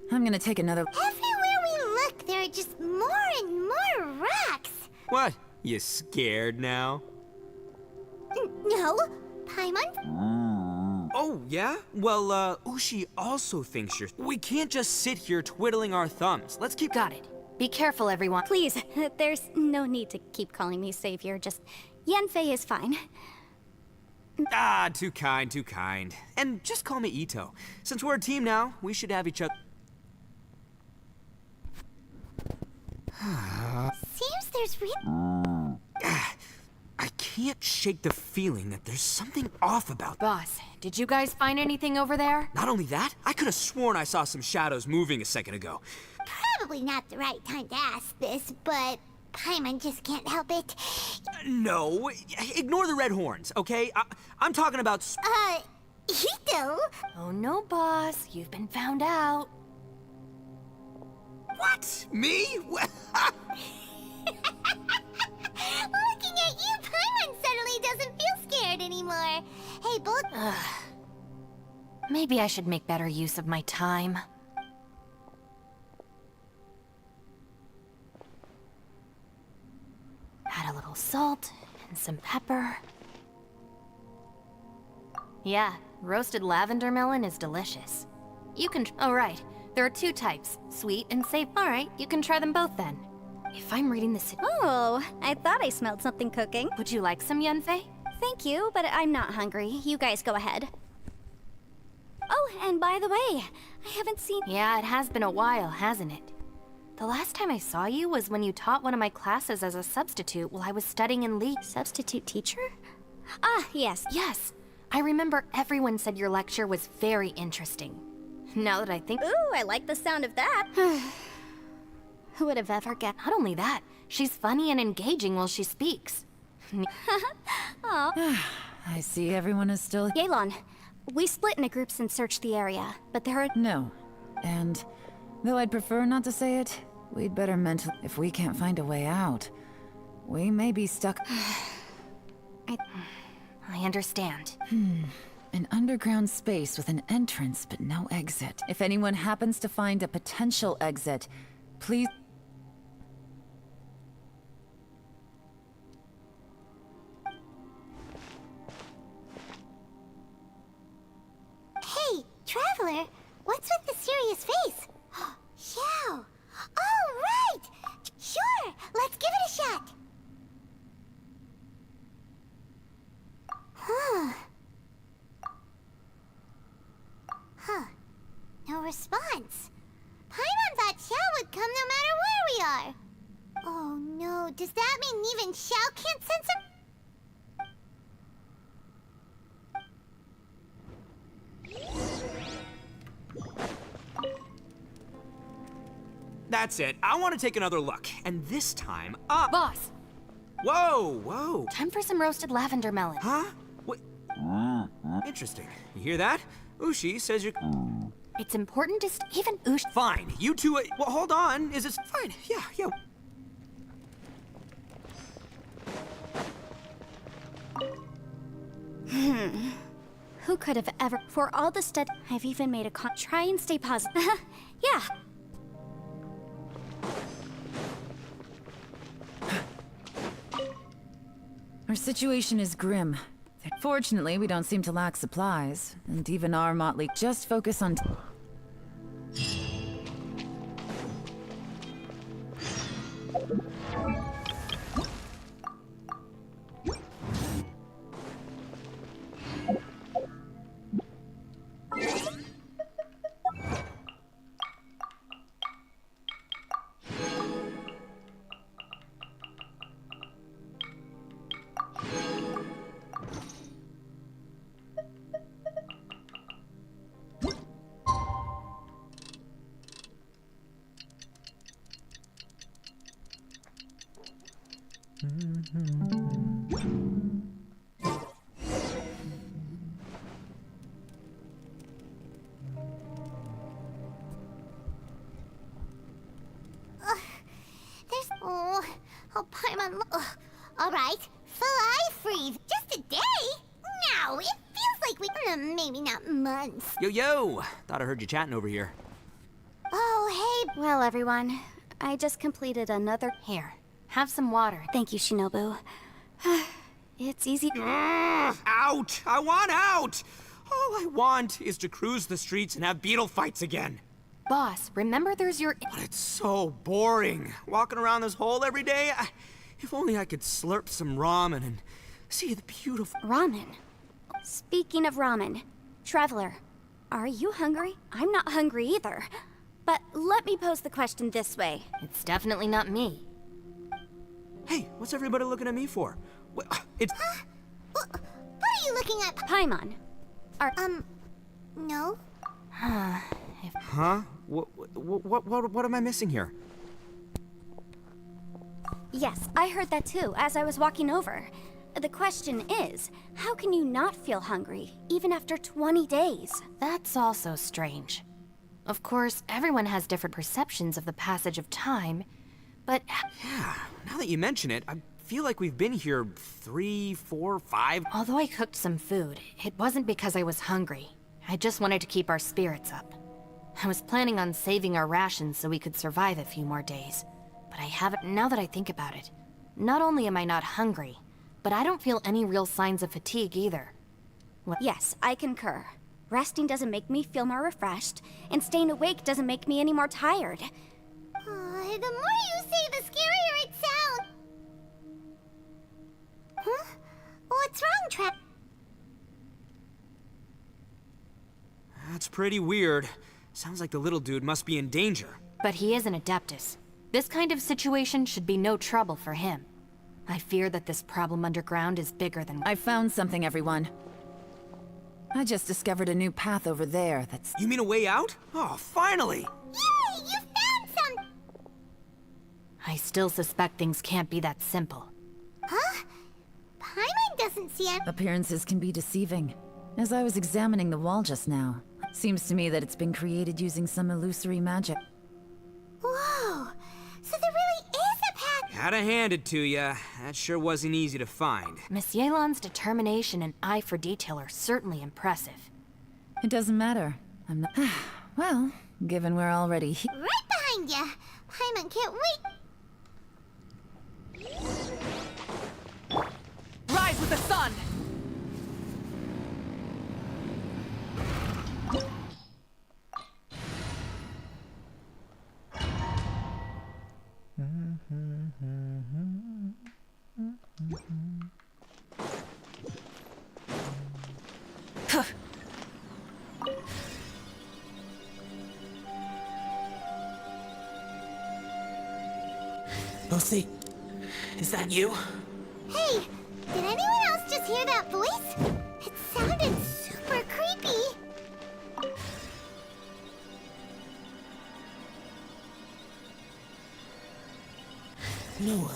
gonna take another... Everywhere we look, there are just more and more rocks. What? You scared now? No, Paimon? Oh, yeah? Well, Ushi also thinks you're... We can't just sit here twiddling our thumbs. Let's keep... Got it. Be careful, everyone. Please, there's no need to keep calling me savior. Just Yanfei is fine. Ah, too kind, too kind. And just call me Ito. Since we're a team now, we should have each other. Seems there's I can't shake the feeling that there's something off about that. Boss, did you guys find anything over there? Not only that, I could have sworn I saw some shadows moving a second ago. probably not the right time to ask this, but Paimon just can't help it. No, ignore the red horns, okay? I'm talking about... Ito? Oh no, boss. You've been found out. What? Me? Looking at you, Paimon suddenly doesn't feel scared anymore. Hey, both... Maybe I should make better use of my time. Add a little salt and some pepper. Yeah, roasted lavender melon is delicious. You can... Oh, right. There are two types, sweet and savory. All right, you can try them both then. If I'm reading this... Oh, I thought I smelled something cooking. Would you like some, Yunfei? Thank you, but I'm not hungry. You guys go ahead. Oh, and by the way, I haven't seen... Yeah, it has been a while, hasn't it? The last time I saw you was when you taught one of my classes as a substitute while I was studying in Lee. Substitute teacher? Ah, yes. Yes. I remember everyone said your lecture was very interesting. Now that I think... Ooh, I like the sound of that. Who would have ever guessed? Not only that, she's funny and engaging while she speaks. Aw. I see everyone is still... Yelan, we split into groups and searched the area, but there are... No. And, though I'd prefer not to say it, we'd better mentally... If we can't find a way out, we may be stuck... I understand. An underground space with an entrance but no exit. If anyone happens to find a potential exit, please... Hey, Traveler, what's with the serious face? Xiao! Oh, right! Sure, let's give it a shot! Huh. No response. Paimon thought Xiao would come no matter where we are. Oh no, does that mean even Xiao can't sense him? That's it. I want to take another look. And this time, up. Boss! Whoa, whoa. Time for some roasted lavender melon. Huh? What? Interesting. You hear that? Ushi says you're... It's important to even Ushi... Fine. You two... well, hold on. Is it... Fine. Yeah. Who could have ever... For all the I've even made a try and stay positive. Yeah. Our situation is grim. Fortunately, we don't seem to lack supplies, and even our motley just focus on... Oh, Paimon, all right, fly free. Just a day? No, it feels like maybe not months. Yo. Thought I heard you chatting over here. Oh, hey. Well, everyone, I just completed another... Here, have some water. Thank you, Shinobu. It's easy... Out! I want out! All I want is to cruise the streets and have beetle fights again. Boss, remember there's your... But it's so boring. Walking around this hole every day. If only I could slurp some ramen and see the beautiful... Ramen? Speaking of ramen, Traveler, are you hungry? I'm not hungry either. But let me pose the question this way. It's definitely not me. Hey, what's everybody looking at me for? It's... What are you looking at? Paimon. No. Huh? What am I missing here? Yes, I heard that too, as I was walking over. The question is, how can you not feel hungry, even after 20 days? That's also strange. Of course, everyone has different perceptions of the passage of time, but... Yeah, now that you mention it, I feel like we've been here 3, 4, 5... Although I cooked some food, it wasn't because I was hungry. I just wanted to keep our spirits up. I was planning on saving our rations so we could survive a few more days. But I haven't, now that I think about it. Not only am I not hungry, but I don't feel any real signs of fatigue either. Yes, I concur. Resting doesn't make me feel more refreshed, and staying awake doesn't make me any more tired. The more you say, the scarier it sounds. Huh? What's wrong, That's pretty weird. Sounds like the little dude must be in danger. But he is an Adeptus. This kind of situation should be no trouble for him. I fear that this problem underground is bigger than... I found something, everyone. I just discovered a new path over there that's... You mean a way out? Oh, finally! Yay! You found some... I still suspect things can't be that simple. Huh? Paimon doesn't see it. Appearances can be deceiving. As I was examining the wall just now, it seems to me that it's been created using some illusory magic. Whoa! So there really is a path... Gotta hand it to ya. That sure wasn't easy to find. Miss Yelan's determination and eye for detail are certainly impressive. It doesn't matter. I'm not... Well, given we're already here... Right behind ya! Paimon can't wait... Rise with the sun! Lucy, is that you? Hey, did anyone else just hear that voice? It sounded super creepy. No.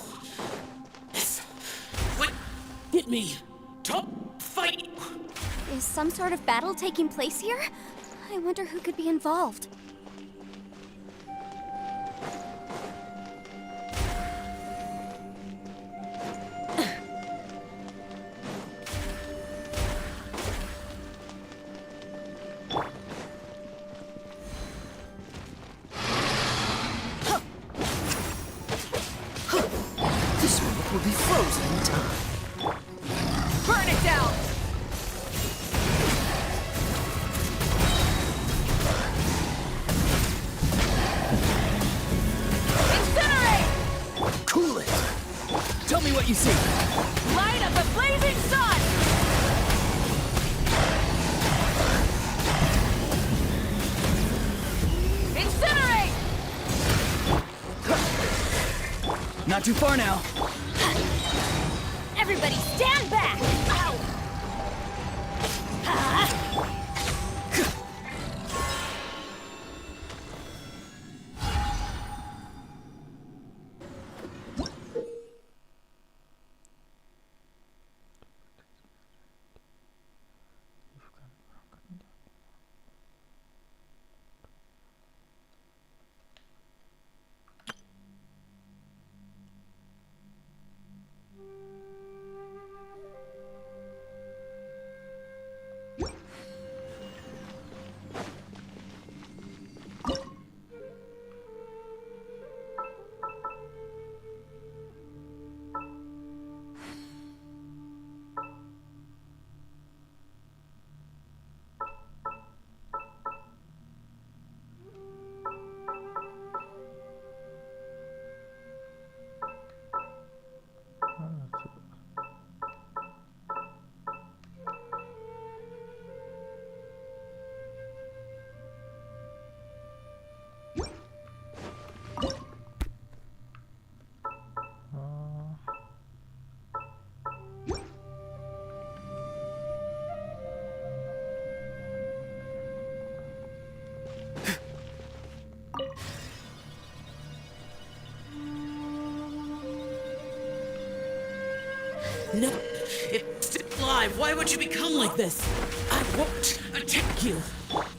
Yes. What? Get me. Top fight. Is some sort of battle taking place here? I wonder who could be involved. This one will be frozen in time. Burn it down! Incinerate! Cool it. Tell me what you see. Light of the blazing sun! Incinerate! Not too far now. Everybody stand back! Ow! No, it's still alive. Why would you become like this? I won't attack you.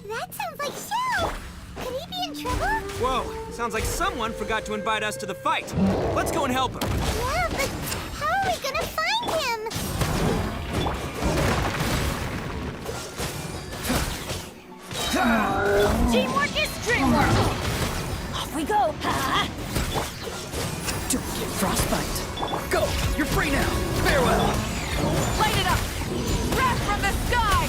That sounds like Shell. Could he be in trouble? Whoa, sounds like someone forgot to invite us to the fight. Let's go and help him. Yeah, but how are we gonna find him? Teamwork is dreamwork! Off we go! Don't get frostbite. Go! You're free now! Farewell! Light it up! Wrath from the sky!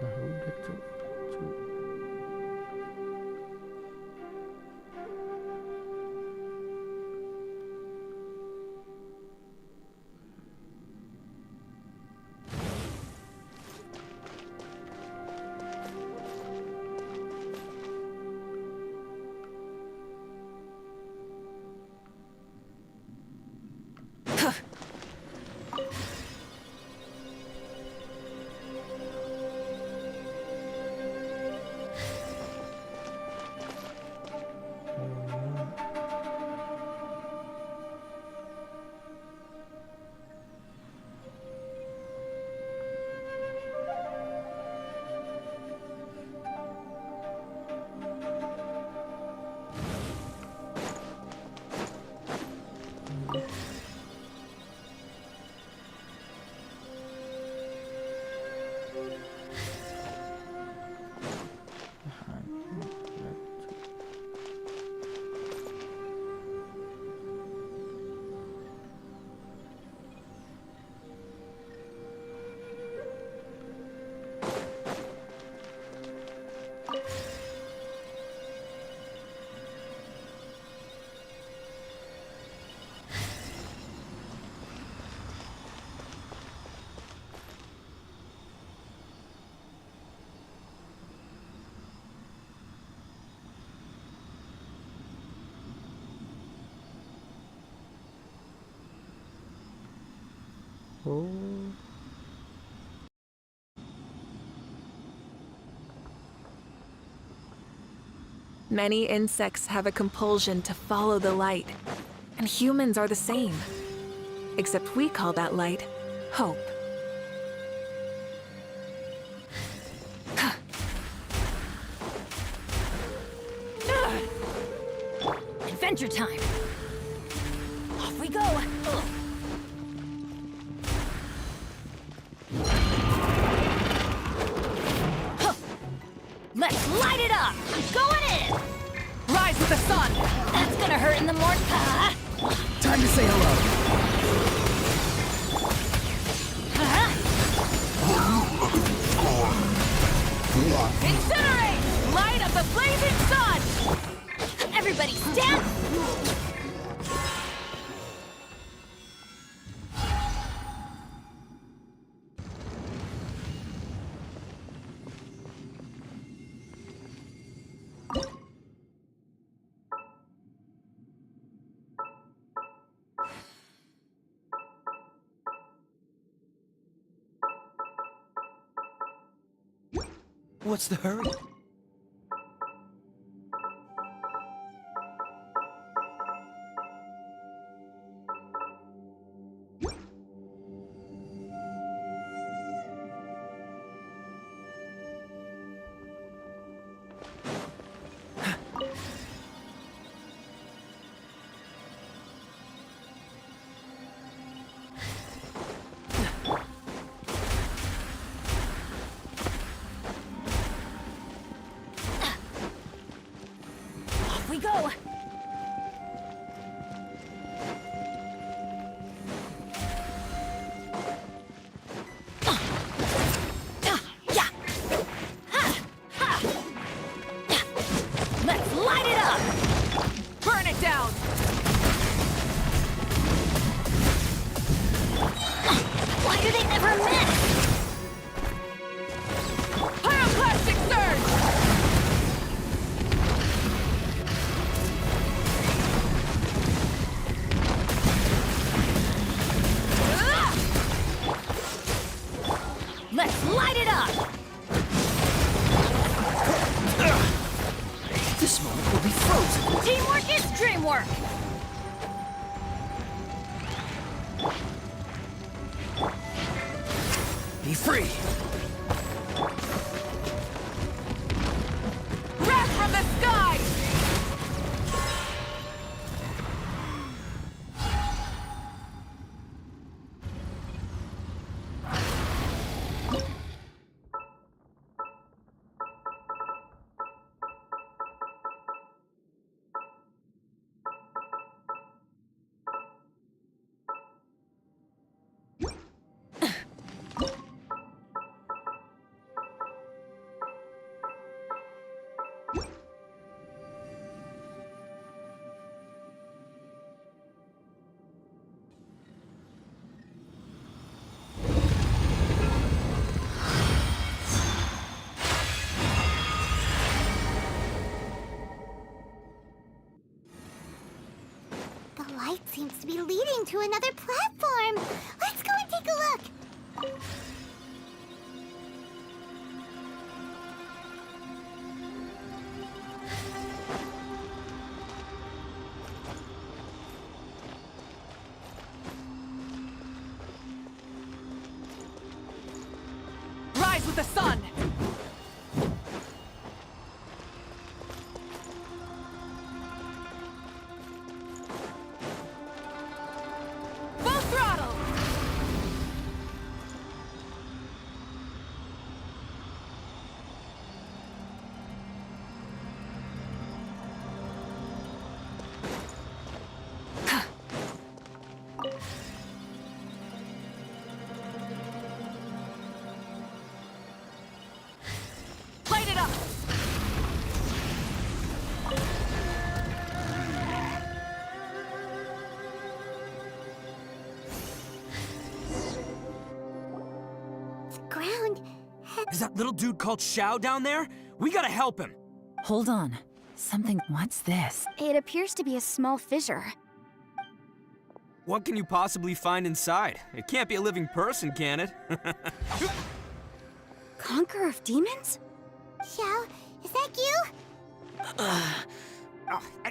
Nah, udah cuk. Oh. Many insects have a compulsion to follow the light, and humans are the same. Except we call that light hope. Adventure time! Off we go! Let's light it up! Going in! Rise with the sun! That's gonna hurt in the morning. Time to say hello. Incinerate! Light up the blazing sun! Everybody stand! What's the hurry? This moment will be frozen. Teamwork is dreamwork! Be free. Wrath from the sky! The light seems to be leading to another platform. Let's go and take a look. Rise with the sun! Full throttle! Light it up! The ground. Is that little dude called Shao down there? We gotta help him. Hold on. Something. What's this? It appears to be a small fissure. What can you possibly find inside? It can't be a living person, can it? Conqueror of demons? Xiao, is that you?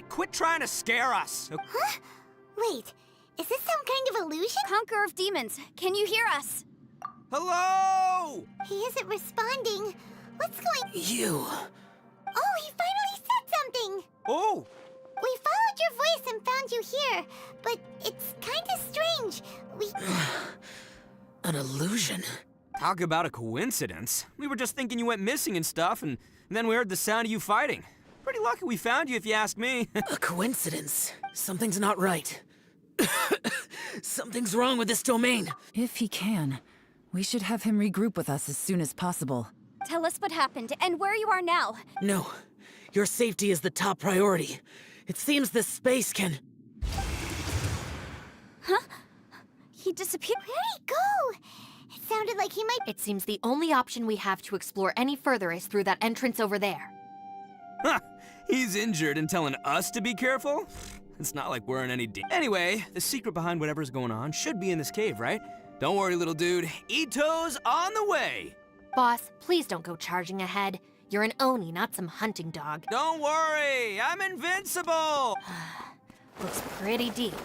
Quit trying to scare us. Huh? Wait, is this some kind of illusion? Conqueror of demons, can you hear us? Hello! He isn't responding. What's going... You. Oh, he finally said something! Oh! We followed your voice and found you here, but it's kind of strange. We... An illusion? Talk about a coincidence. We were just thinking you went missing and stuff, and then we heard the sound of you fighting. Pretty lucky we found you, if you ask me. A coincidence? Something's not right. Something's wrong with this domain. If he can, we should have him regroup with us as soon as possible. Tell us what happened and where you are now. No. Your safety is the top priority. It seems this space can... Huh? He disappeared. Where'd he go? It sounded like he might... It seems the only option we have to explore any further is through that entrance over there. Huh, he's injured and telling us to be careful? It's not like we're in any Anyway, the secret behind whatever's going on should be in this cave, right? Don't worry, little dude. Ito's on the way! Boss, please don't go charging ahead. You're an Oni, not some hunting dog. Don't worry, I'm invincible! Looks pretty deep.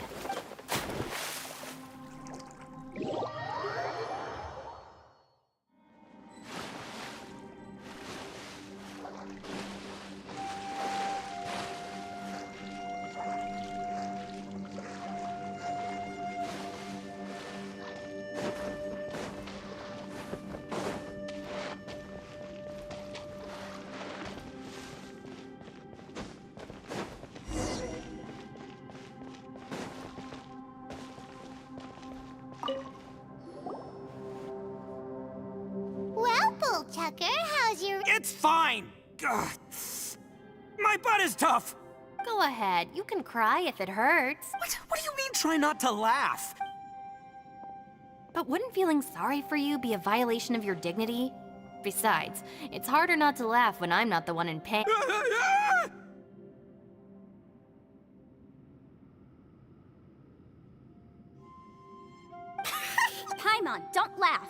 Well, Bullchucker, how's your... It's fine! Ugh. My butt is tough! Go ahead, you can cry if it hurts. What do you mean try not to laugh? But wouldn't feeling sorry for you be a violation of your dignity? Besides, it's harder not to laugh when I'm not the one in pain. Paimon, don't laugh.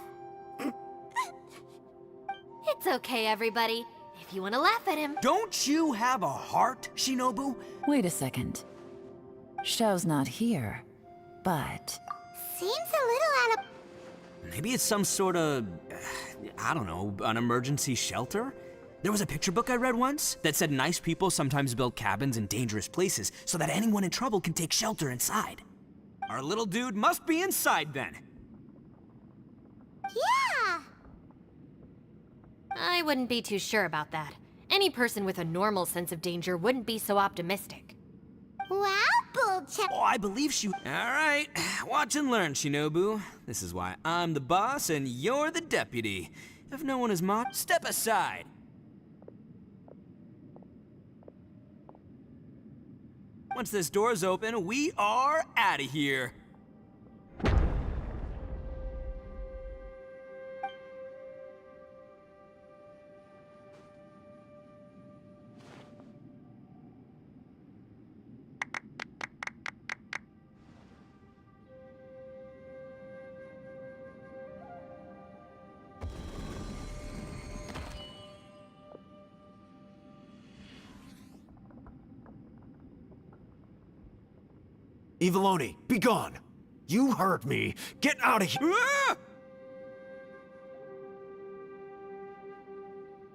It's okay, everybody. if you want to laugh at him. Don't you have a heart, Shinobu? Wait a second. Xiao's not here, but... Seems a little out of... Maybe it's some sort of, I don't know, an emergency shelter? There was a picture book I read once that said nice people sometimes build cabins in dangerous places so that anyone in trouble can take shelter inside. Our little dude must be inside then. Yeah! I wouldn't be too sure about that. Any person with a normal sense of danger wouldn't be so optimistic. Wow, bullcheck. Oh, I believe she... All right, watch and learn, Shinobu. This is why I'm the boss and you're the deputy. If no one is mocked, step aside. Once this door's open, we are out of here. Eviloni, be gone! You heard me! Get out of here!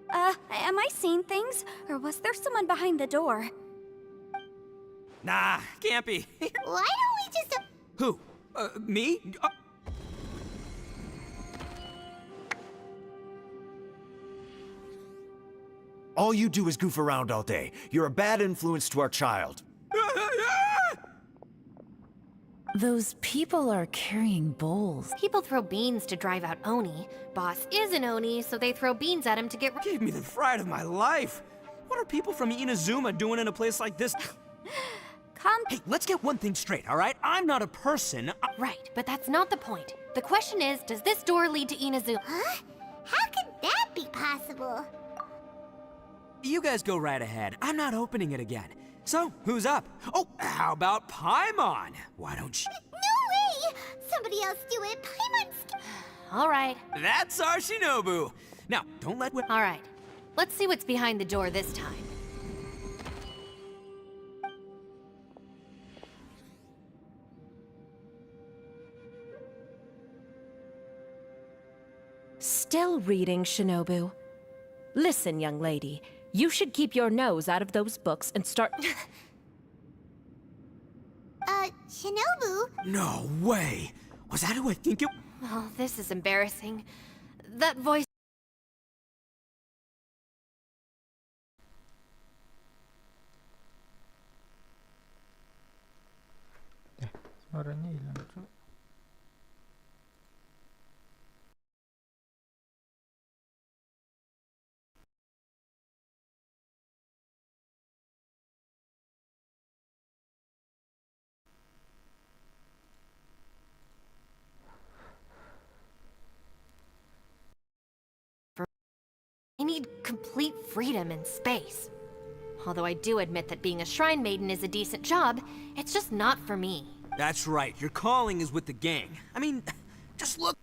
Am I seeing things? Or was there someone behind the door? Nah, can't be. Why don't we just... Who? Me? All you do is goof around all day. You're a bad influence to our child. Those people are carrying bowls. People throw beans to drive out Oni. Boss is an Oni, so they throw beans at him to get... Gave me the fright of my life. What are people from Inazuma doing in a place like this? Hey, let's get one thing straight, all right? I'm not a person. Right, but that's not the point. The question is, does this door lead to Inazuma? Huh? How could that be possible? You guys go right ahead. I'm not opening it again. So, who's up? Oh, how about Paimon? Why don't you... No way! Somebody else do it. Paimon's... All right. That's our Shinobu. Now, don't let... All right. Let's see what's behind the door this time. Still reading, Shinobu. Listen, young lady. You should keep your nose out of those books and start... Shinobu? No way! Was that who I think it... Oh, this is embarrassing. That voice... Suaranya hilang, Cuk. I need complete freedom in space. Although I do admit that being a shrine maiden is a decent job, it's just not for me. That's right, your calling is with the gang. I mean, just look...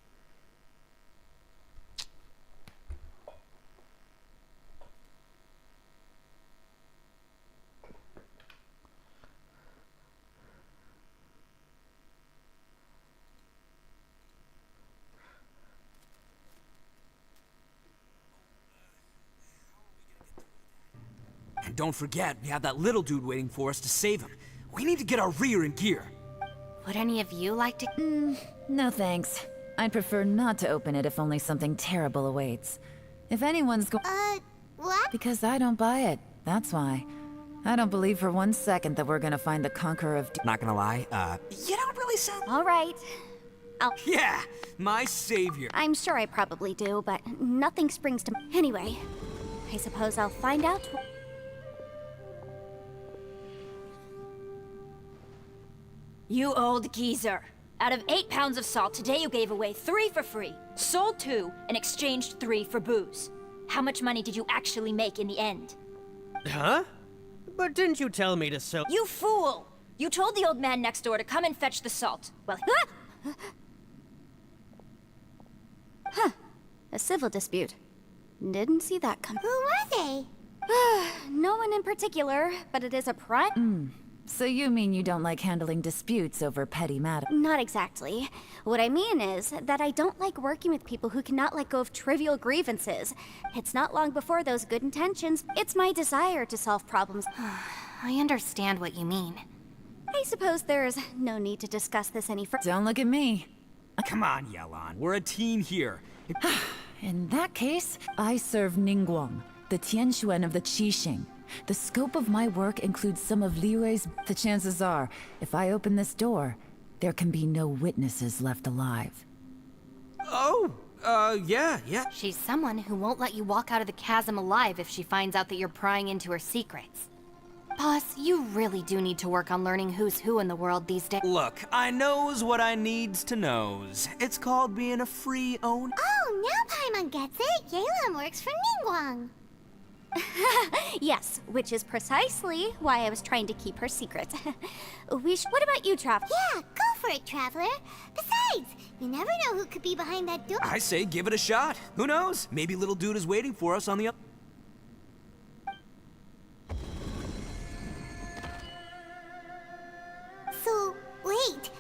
And don't forget, we have that little dude waiting for us to save him. We need to get our rear in gear. Would any of you like to... No thanks. I'd prefer not to open it if only something terrible awaits. If anyone's what? Because I don't buy it, that's why. I don't believe for one second that we're gonna find the conqueror of... Not gonna lie, you don't really sound... All right. Yeah, my savior. I'm sure I probably do, but nothing springs to... Anyway, I suppose I'll find out... You old geezer. Out of 8 pounds of salt, today you gave away 3 for free, sold 2, and exchanged 3 for booze. How much money did you actually make in the end? Huh? But didn't you tell me to sell— You fool! You told the old man next door to come and fetch the salt. Well, Huh. A civil dispute. Didn't see that come. Who were they? No one in particular, but it is a prime. So you mean you don't like handling disputes over petty matters? Not exactly. What I mean is that I don't like working with people who cannot let go of trivial grievances. It's not long before those good intentions. It's my desire to solve problems. I understand what you mean. I suppose there is no need to discuss this any further. Don't look at me. Come on, Yelan. We're a team here. In that case, I serve Ningguang, the Tianxuan of the Qixing. The scope of my work includes some of Liyue's. The chances are, if I open this door, there can be no witnesses left alive. Oh, yeah. She's someone who won't let you walk out of the chasm alive if she finds out that you're prying into her secrets. Boss, you really do need to work on learning who's who in the world these days. Look, I knows what I needs to knows. It's called being a free owner. Oh, now Paimon gets it. Yelan works for Ningguang. Yes, which is precisely why I was trying to keep her secret. What about you, Traveler? Yeah, go for it, Traveler. Besides, you never know who could be behind that door. I say give it a shot. Who knows? Maybe little dude is waiting for us on the So, wait.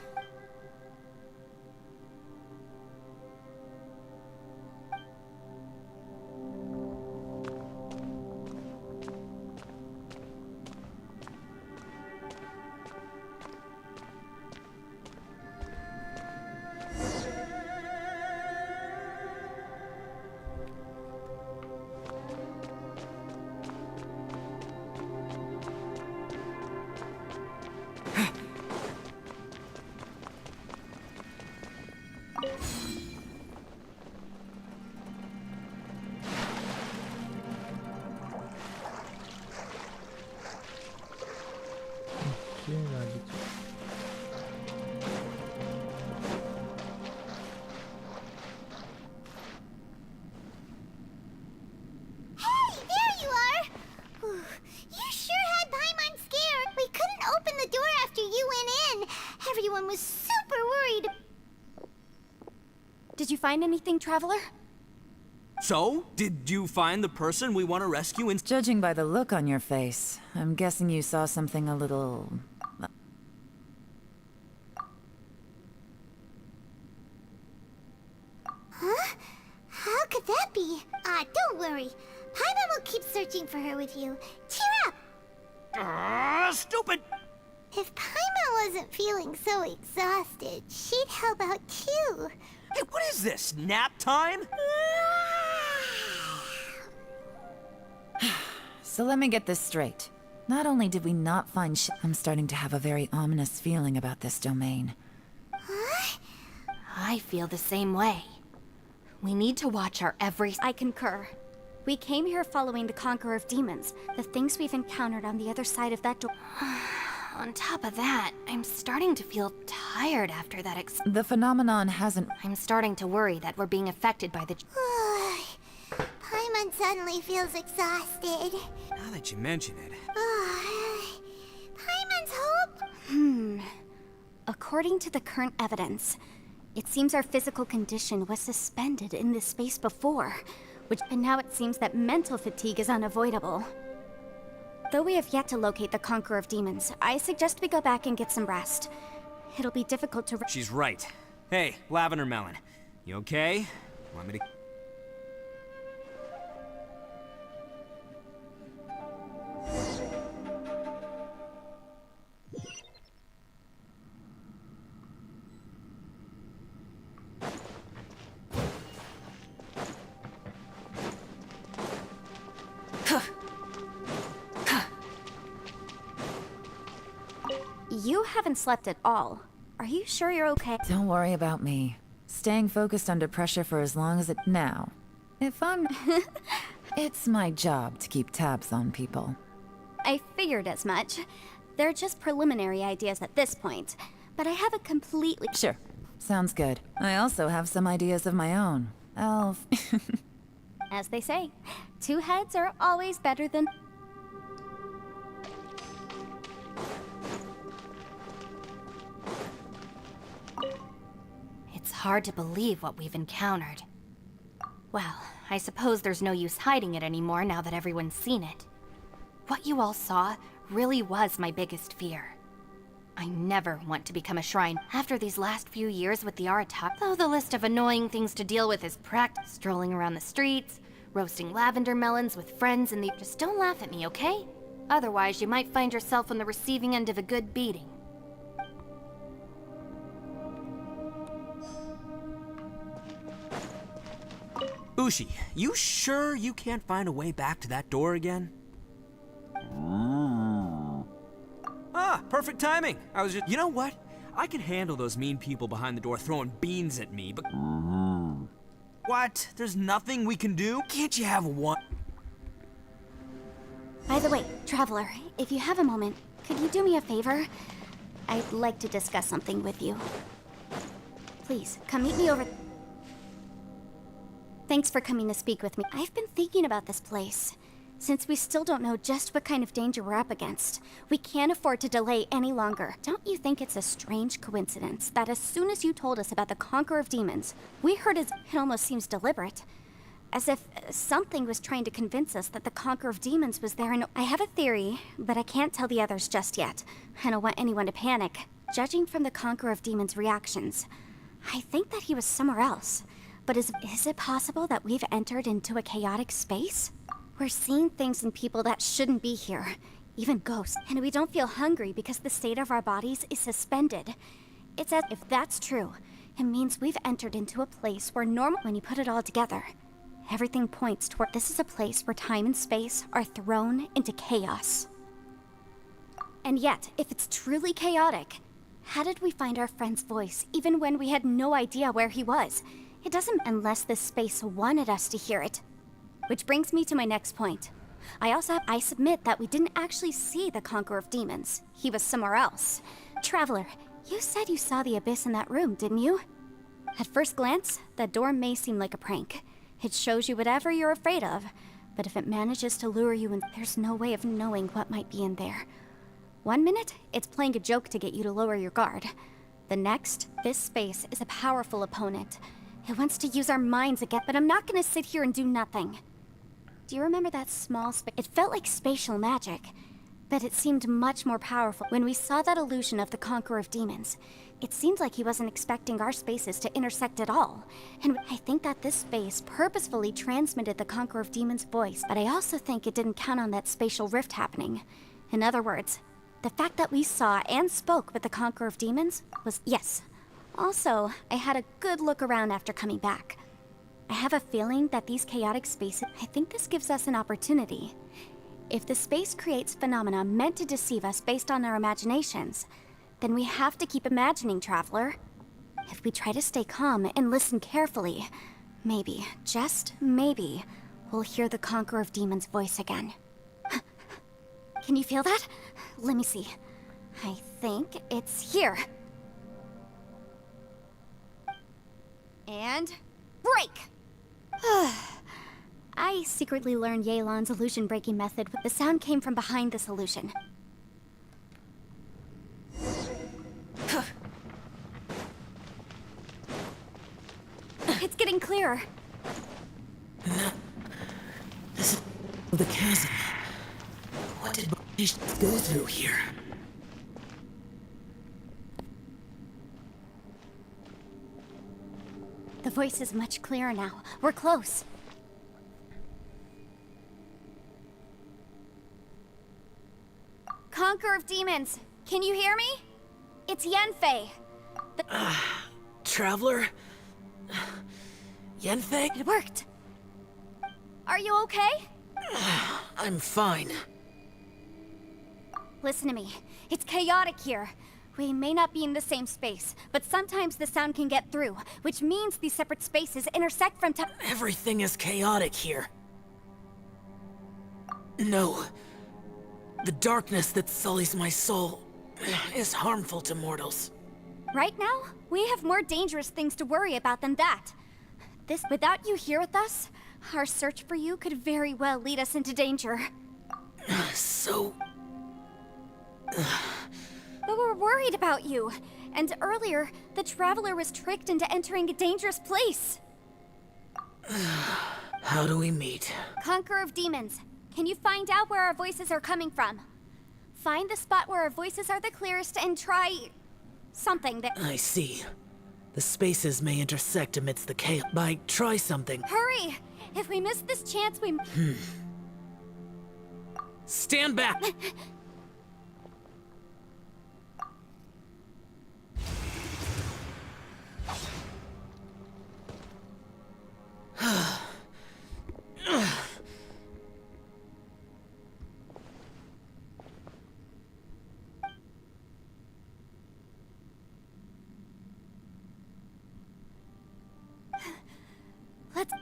Everyone was super worried. Did you find anything, Traveler? So, did you find the person we want to rescue in— Judging by the look on your face, I'm guessing you saw something a little— Huh? How could that be? Don't worry. Paimon will keep searching for her with you. Cheer up! Stupid! If Paimon wasn't feeling so exhausted, she'd help out too. Hey, what is this? Nap time? So let me get this straight. Not only did we not find I'm starting to have a very ominous feeling about this domain. Huh? I feel the same way. We need to watch our every— I concur. We came here following the Conqueror of Demons, the things we've encountered on the other side of that door. On top of that, I'm starting to feel tired after that The phenomenon hasn't— I'm starting to worry that we're being affected by the— Paimon suddenly feels exhausted. Now that you mention it. Paimon's hope? According to the current evidence, it seems our physical condition was suspended in this space before, and now it seems that mental fatigue is unavoidable. Though we have yet to locate the Conqueror of Demons, I suggest we go back and get some rest. It'll be difficult to— She's right. Hey, Lavender Melon. You okay? Want me to— You haven't slept at all. Are you sure you're okay? Don't worry about me. Staying focused under pressure for as long as it— Now, if I'm— It's my job to keep tabs on people. I figured as much. They're just preliminary ideas at this point, but I have a completely— Sure. Sounds good. I also have some ideas of my own. Elf. As they say, two heads are always better than— It's hard to believe what we've encountered. Well, I suppose there's no use hiding it anymore now that everyone's seen it. What you all saw really was my biggest fear. I never want to become a shrine after these last few years with the Aratak, though the list of annoying things to deal with is strolling around the streets, roasting lavender melons with friends in the— Just don't laugh at me, okay? Otherwise, you might find yourself on the receiving end of a good beating. Bushi, you sure you can't find a way back to that door again? Ah, perfect timing. I was just— You know what? I can handle those mean people behind the door throwing beans at me, but— What? There's nothing we can do? Can't you have one— By the way, Traveler, if you have a moment, could you do me a favor? I'd like to discuss something with you. Please, come meet me over... Thanks for coming to speak with me. I've been thinking about this place. Since we still don't know just what kind of danger we're up against, we can't afford to delay any longer. Don't you think it's a strange coincidence that as soon as you told us about the Conqueror of Demons, we heard it almost seems deliberate. As if something was trying to convince us that the Conqueror of Demons was there and— I have a theory, but I can't tell the others just yet. I don't want anyone to panic. Judging from the Conqueror of Demons' reactions, I think that he was somewhere else. But is it possible that we've entered into a chaotic space? We're seeing things in people that shouldn't be here, even ghosts, and we don't feel hungry because the state of our bodies is suspended. It's as if that's true, it means we've entered into a place where when you put it all together, everything points toward this is a place where time and space are thrown into chaos. And yet, if it's truly chaotic, how did we find our friend's voice even when we had no idea where he was? It doesn't unless this space wanted us to hear it. Which brings me to my next point. I submit that we didn't actually see the Conqueror of Demons. He was somewhere else. Traveler, you said you saw the abyss in that room, didn't you? At first glance, that door may seem like a prank. It shows you whatever you're afraid of, but if it manages to lure you in, there's no way of knowing what might be in there. One minute, it's playing a joke to get you to lower your guard. The next, this space is a powerful opponent. It wants to use our minds again, but I'm not gonna sit here and do nothing. Do you remember that small space? It felt like spatial magic, but it seemed much more powerful. When we saw that illusion of the Conqueror of Demons, it seemed like he wasn't expecting our spaces to intersect at all. And I think that this space purposefully transmitted the Conqueror of Demons' voice, but I also think it didn't count on that spatial rift happening. In other words, the fact that we saw and spoke with the Conqueror of Demons was yes. Also, I had a good look around after coming back. I have a feeling that these chaotic spaces— I think this gives us an opportunity. If the space creates phenomena meant to deceive us based on our imaginations, then we have to keep imagining, Traveler. If we try to stay calm and listen carefully, maybe, just maybe, we'll hear the Conqueror of Demons' voice again. Can you feel that? Let me see. I think it's here. And break! I secretly learned Yelan's illusion-breaking method. The sound came from behind this illusion. It's getting clearer. No. This is the chasm. What did British go through here? The voice is much clearer now. We're close. Conqueror of Demons, can you hear me? It's Yanfei. Traveler? Yanfei? It worked. Are you okay? I'm fine. Listen to me. It's chaotic here. We may not be in the same space, but sometimes the sound can get through, which means these separate spaces intersect from time. Everything is chaotic here. No. The darkness that sullies my soul is harmful to mortals. Right now, we have more dangerous things to worry about than that. Without you here with us, our search for you could very well lead us into danger. So... But we're worried about you. And earlier, the Traveler was tricked into entering a dangerous place. How do we meet? Conqueror of Demons, can you find out where our voices are coming from? Find the spot where our voices are the clearest and try... something that... I see. The spaces may intersect amidst the chaos. Try something. Hurry! If we miss this chance, we... Stand back! Let's...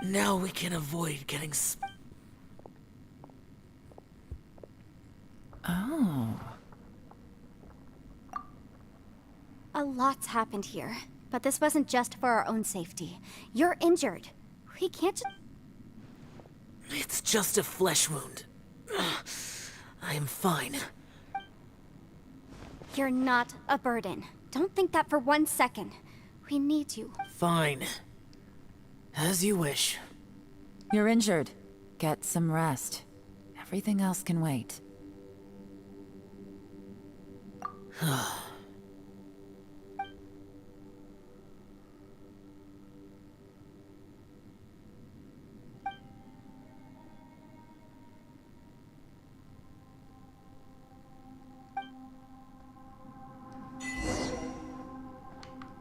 Now we can avoid getting Oh. A lot's happened here, but this wasn't just for our own safety. You're injured. We can't It's just a flesh wound. I am fine. You're not a burden. Don't think that for 1 second. We need you. Fine. As you wish. You're injured. Get some rest. Everything else can wait.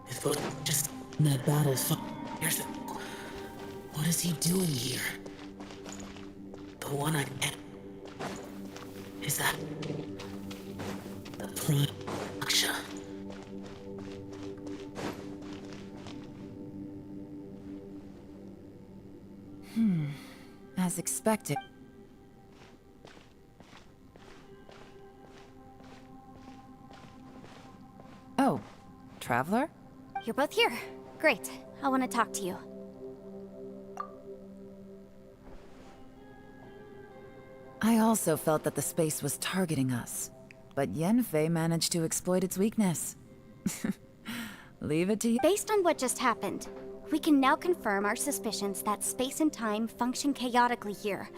If it just in that battle, here's the... What is he doing here? The one I... Is that... The Prime Aksha? As expected. Oh, Traveler? You're both here. Great. I want to talk to you. I also felt that the space was targeting us, but Yenfei managed to exploit its weakness. Leave it to you. Based on what just happened, we can now confirm our suspicions that space and time function chaotically here.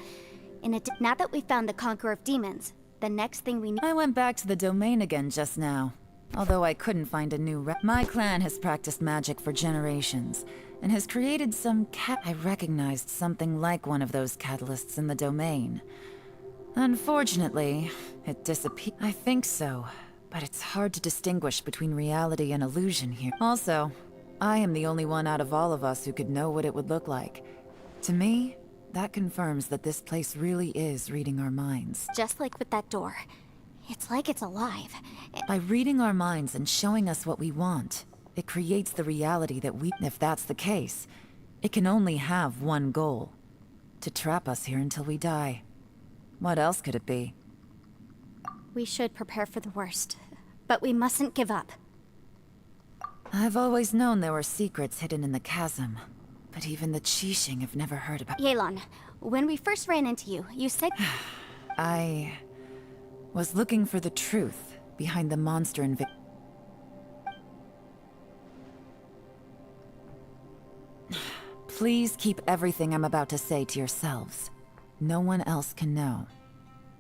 Now that we've found the Conqueror of Demons, the next thing we need... I went back to the domain again just now, although I couldn't find a new My clan has practiced magic for generations, and has created some I recognized something like one of those catalysts in the domain. Unfortunately, it disappeared. I think so, but it's hard to distinguish between reality and illusion here. Also, I am the only one out of all of us who could know what it would look like. To me, that confirms that this place really is reading our minds. Just like with that door. It's like it's alive. By reading our minds and showing us what we want, it creates the reality that we... If that's the case, it can only have one goal. To trap us here until we die. What else could it be? We should prepare for the worst, but we mustn't give up. I've always known there were secrets hidden in the chasm, but even the Qixing have never heard about... Yelan, when we first ran into you, you said... I was looking for the truth behind the monster Please keep everything I'm about to say to yourselves. No one else can know.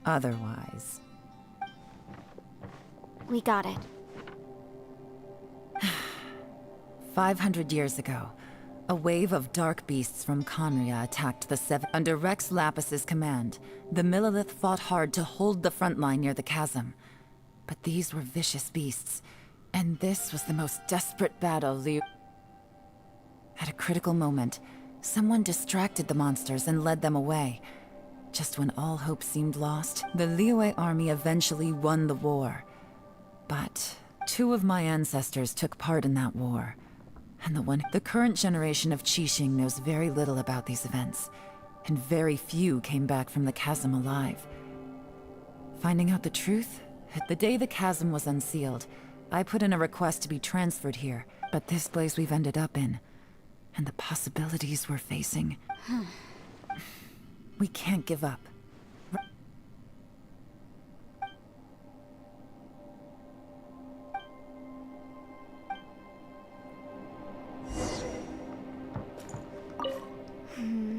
Otherwise... We got it. 500 years ago, a wave of dark beasts from Conria attacked the Seven. Under Rex Lapis's command, the Millelith fought hard to hold the front line near the chasm. But these were vicious beasts, and this was the most desperate battle Liu... At a critical moment, someone distracted the monsters and led them away. Just when all hope seemed lost, the Liyue army eventually won the war. But 2 of my ancestors took part in that war. And the current generation of Qixing knows very little about these events, and very few came back from the chasm alive. Finding out the truth? The day the chasm was unsealed, I put in a request to be transferred here, but this place we've ended up in, and the possibilities we're facing... We can't give up.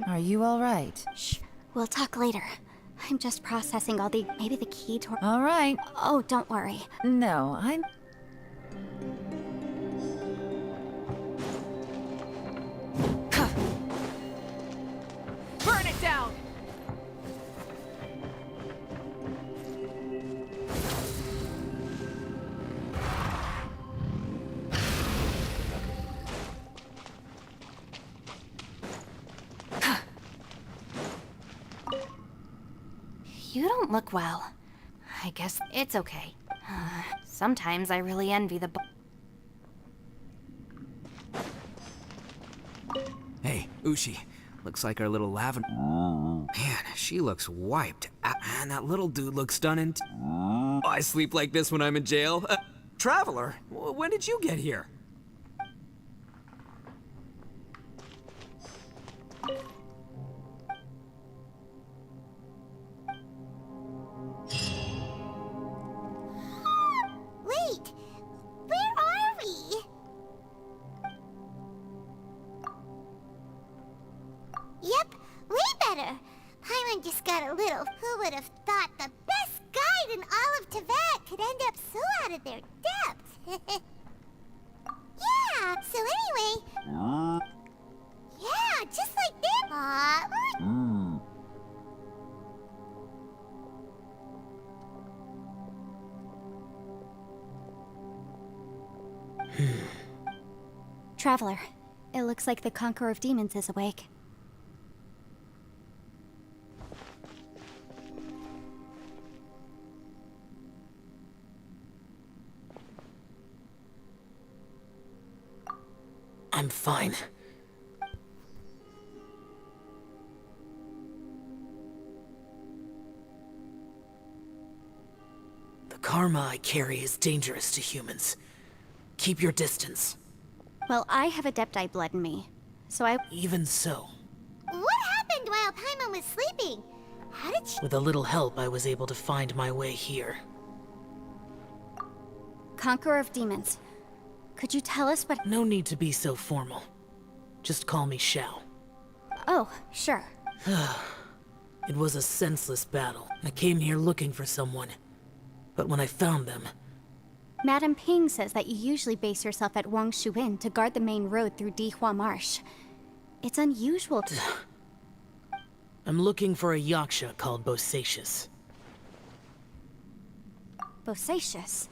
Are you all right? Shh. We'll talk later. I'm just processing all the... maybe the key to... All right. Oh, don't worry. No, I'm... Burn it down! You don't look well. I guess it's okay. Sometimes I really envy the... Hey, Ushi. Looks like our little lavender... Man, she looks wiped. And that little dude looks stunning. I sleep like this when I'm in jail. Traveler, when did you get here? Wait, where are we? Yep, way better. Paimon just got a little. Who would have thought the best guide in all of Tibet could end up so out of their depth? Yeah, so anyway. Yeah, just like that. Traveler, it looks like the Conqueror of Demons is awake. I'm fine. The karma I carry is dangerous to humans. Keep your distance. Well, I have Adepti blood in me, so I... Even so, What happened while Paimon was sleeping? How did she... with a little help, I was able to find my way here. Conqueror of Demons. Could you tell us what... No need to be so formal. Just call me Xiao. Oh, sure. It was a senseless battle. I came here looking for someone. But when I found them, Madam Ping says that you usually base yourself at Wangshuin to guard the main road through Dihua Marsh. It's unusual to... I'm looking for a yaksha called Bosacius. Bosacius?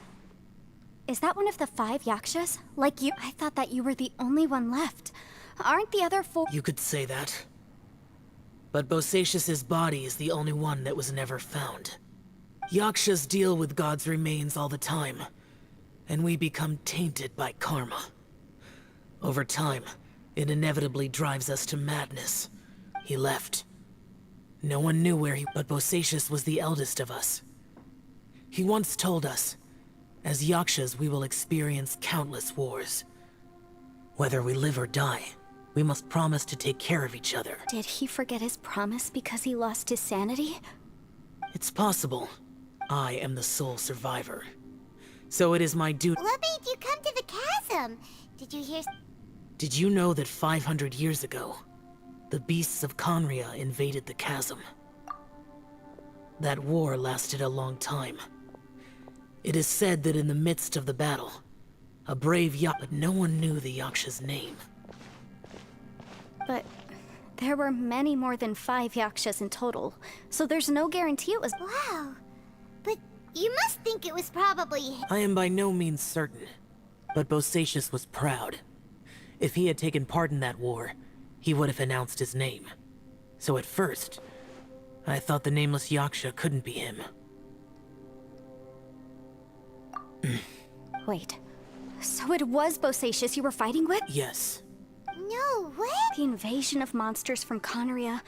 Is that one of the 5 yakshas? Like you? I thought that you were the only one left. Aren't the other 4... You could say that. But Bosacius's body is the only one that was never found. Yakshas deal with God's remains all the time, and we become tainted by karma. Over time, it inevitably drives us to madness. He left. No one knew where he... But Bosacius was the eldest of us. He once told us, as Yakshas we will experience countless wars. Whether we live or die, we must promise to take care of each other. Did he forget his promise because he lost his sanity? It's possible. I am the sole survivor. So it is my duty... What made you come to the chasm? Did you hear... Did you know that 500 years ago, the beasts of Conria invaded the chasm? That war lasted a long time. It is said that in the midst of the battle, a brave but no one knew the Yaksha's name. But there were many more than 5 yakshas in total, so there's no guarantee it was... Wow. But you must think it was probably... I am by no means certain, but Bosacius was proud. If he had taken part in that war, he would have announced his name. So at first, I thought the nameless Yaksha couldn't be him. Wait, so it was Bosacius you were fighting with? Yes. No way! The invasion of monsters from Conria,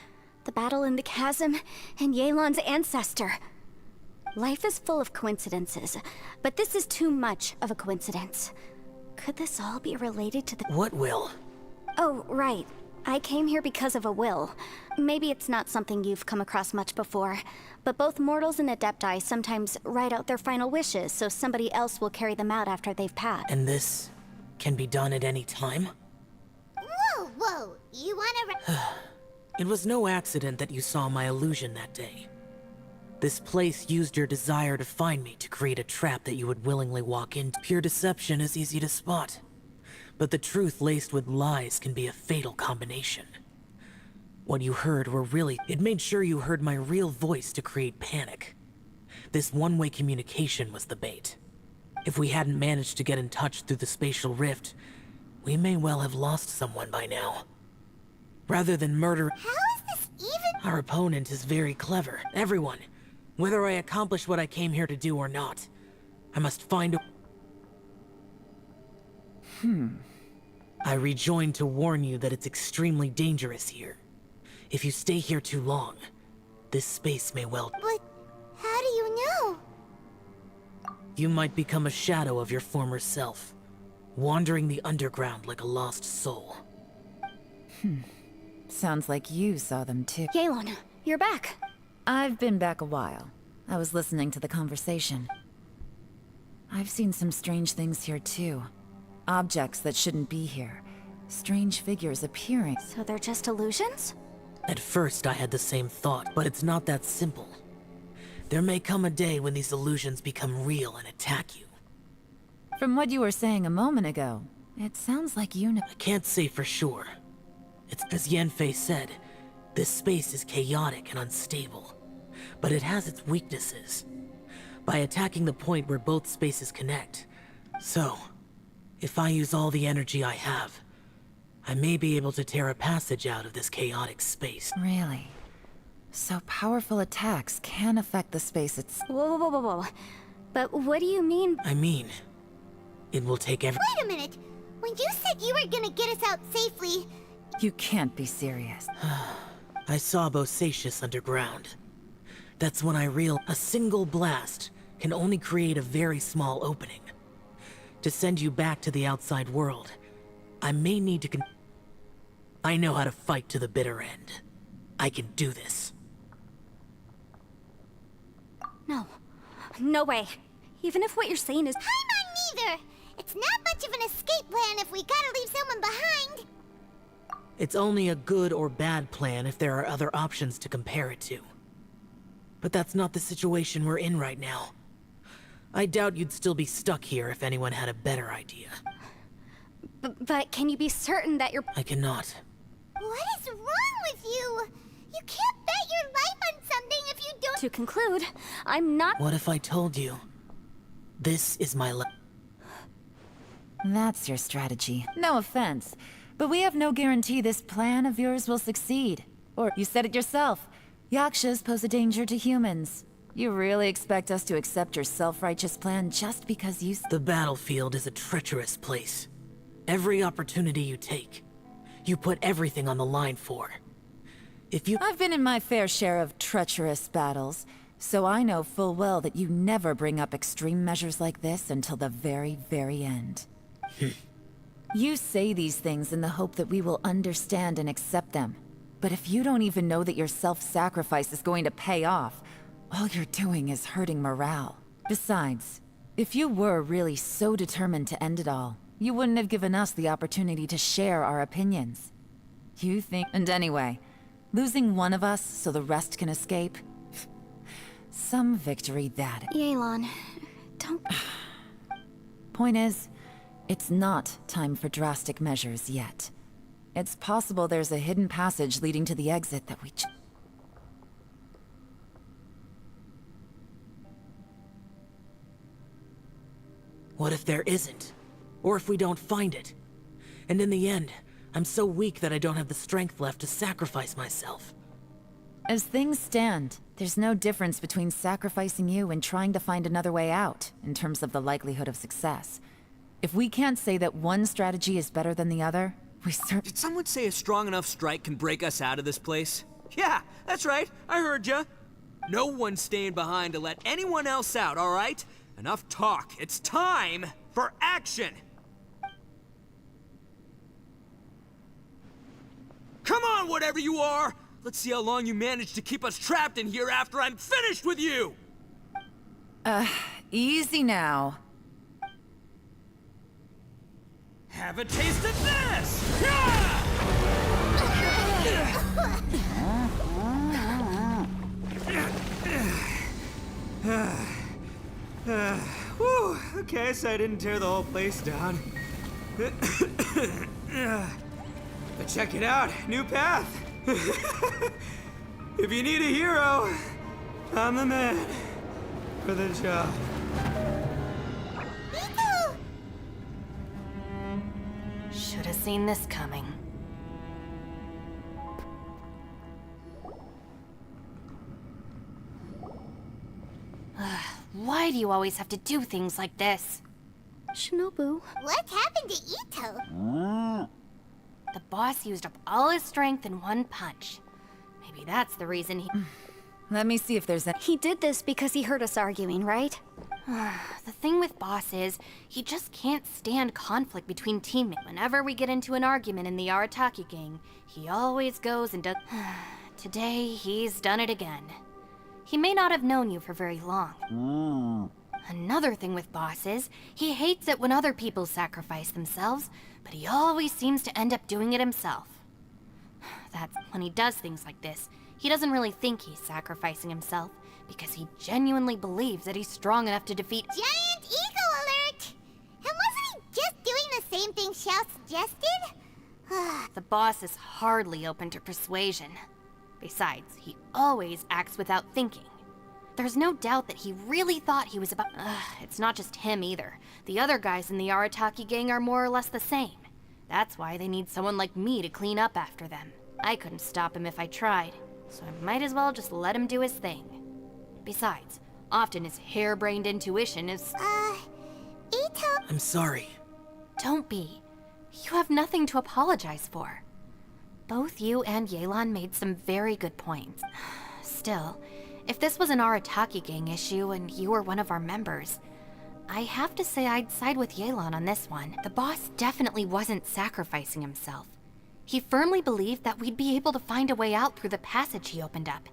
the battle in the chasm, and Yelan's ancestor. Life is full of coincidences, but this is too much of a coincidence. Could this all be related to the... What will? Oh, right. I came here because of a will. Maybe it's not something you've come across much before, but both mortals and adepti sometimes write out their final wishes so somebody else will carry them out after they've passed. And this can be done at any time? Whoa, whoa, you wanna... It was no accident that you saw my illusion that day. This place used your desire to find me to create a trap that you would willingly walk into. Pure deception is easy to spot, but the truth laced with lies can be a fatal combination. What you heard were really... It made sure you heard my real voice to create panic. This one-way communication was the bait. If we hadn't managed to get in touch through the spatial rift, we may well have lost someone by now. Rather than murder... How is this even... Our opponent is very clever. Everyone. Whether I accomplish what I came here to do or not, I must find a... I rejoined to warn you that it's extremely dangerous here. If you stay here too long, this space may well... But how do you know? You might become a shadow of your former self, wandering the underground like a lost soul. Sounds like you saw them too. Yelan, you're back. I've been back a while. I was listening to the conversation. I've seen some strange things here too. Objects that shouldn't be here. Strange figures appearing. So they're just illusions? At first I had the same thought, but it's not that simple. There may come a day when these illusions become real and attack you. From what you were saying a moment ago, it sounds like you know. I can't say for sure. It's as Yanfei said, this space is chaotic and unstable, but it has its weaknesses. By attacking the point where both spaces connect. So, if I use all the energy I have, I may be able to tear a passage out of this chaotic space. Really? So powerful attacks can affect the space itself. Whoa, whoa, whoa, whoa. But what do you mean? I mean, it will take every- Wait a minute. When you said you were gonna get us out safely... You can't be serious. I saw Bosacius underground. That's when I realized a single blast can only create a very small opening. To send you back to the outside world, I may need to I know how to fight to the bitter end. I can do this. No. No way. Even if what you're saying is... I'm on neither! It's not much of an escape plan if we gotta leave someone behind! It's only a good or bad plan if there are other options to compare it to. But that's not the situation we're in right now. I doubt you'd still be stuck here if anyone had a better idea. But can you be certain that you're... I cannot. What is wrong with you? You can't bet your life on something if you don't... To conclude, I'm not... What if I told you? This is my That's your strategy. No offense, but we have no guarantee this plan of yours will succeed. Or, you said it yourself, Yakshas pose a danger to humans. You really expect us to accept your self-righteous plan just because you... The battlefield is a treacherous place. Every opportunity you take, you put everything on the line for. If you... I've been in my fair share of treacherous battles, so I know full well that you never bring up extreme measures like this until the very, very end. You say these things in the hope that we will understand and accept them. But if you don't even know that your self-sacrifice is going to pay off, all you're doing is hurting morale. Besides, if you were really so determined to end it all, you wouldn't have given us the opportunity to share our opinions. You think... And anyway, losing one of us so the rest can escape? Some victory that... Yelan, don't... Point is, it's not time for drastic measures yet. It's possible there's a hidden passage leading to the exit that we... What if there isn't? Or if we don't find it? And in the end, I'm so weak that I don't have the strength left to sacrifice myself. As things stand, there's no difference between sacrificing you and trying to find another way out, in terms of the likelihood of success. If we can't say that one strategy is better than the other, we Did someone say a strong enough strike can break us out of this place? Yeah, that's right, I heard ya. No one's staying behind to let anyone else out, all right? Enough talk. It's time for action! Come on, whatever you are! Let's see how long you manage to keep us trapped in here after I'm finished with you! Easy now. Have a taste of this! Yeah! Whew, okay, so I didn't tear the whole place down. But check it out, new path. If you need a hero, I'm the man for the job. Should have seen this coming. Why do you always have to do things like this? Shinobu. What happened to Ito? The boss used up all his strength in one punch. Maybe that's the reason he... Let me see if there's a... He did this because he heard us arguing, right? The thing with Boss is, he just can't stand conflict between teammates. Whenever we get into an argument in the Arataki gang, he always goes and does... Today, he's done it again. He may not have known you for very long. Another thing with Boss is, he hates it when other people sacrifice themselves, but he always seems to end up doing it himself. That's when he does things like this. He doesn't really think he's sacrificing himself, because he genuinely believes that he's strong enough to defeat— Giant ego alert! And wasn't he just doing the same thing Xiao suggested? The boss is hardly open to persuasion. Besides, he always acts without thinking. There's no doubt that he really thought he was about— it's not just him either. The other guys in the Arataki gang are more or less the same. That's why they need someone like me to clean up after them. I couldn't stop him if I tried, so I might as well just let him do his thing. Besides, often his harebrained intuition is— Ito— I'm sorry. Don't be. You have nothing to apologize for. Both you and Yelan made some very good points. Still, if this was an Arataki gang issue and you were one of our members, I have to say I'd side with Yelan on this one. The boss definitely wasn't sacrificing himself. He firmly believed that we'd be able to find a way out through the passage he opened up.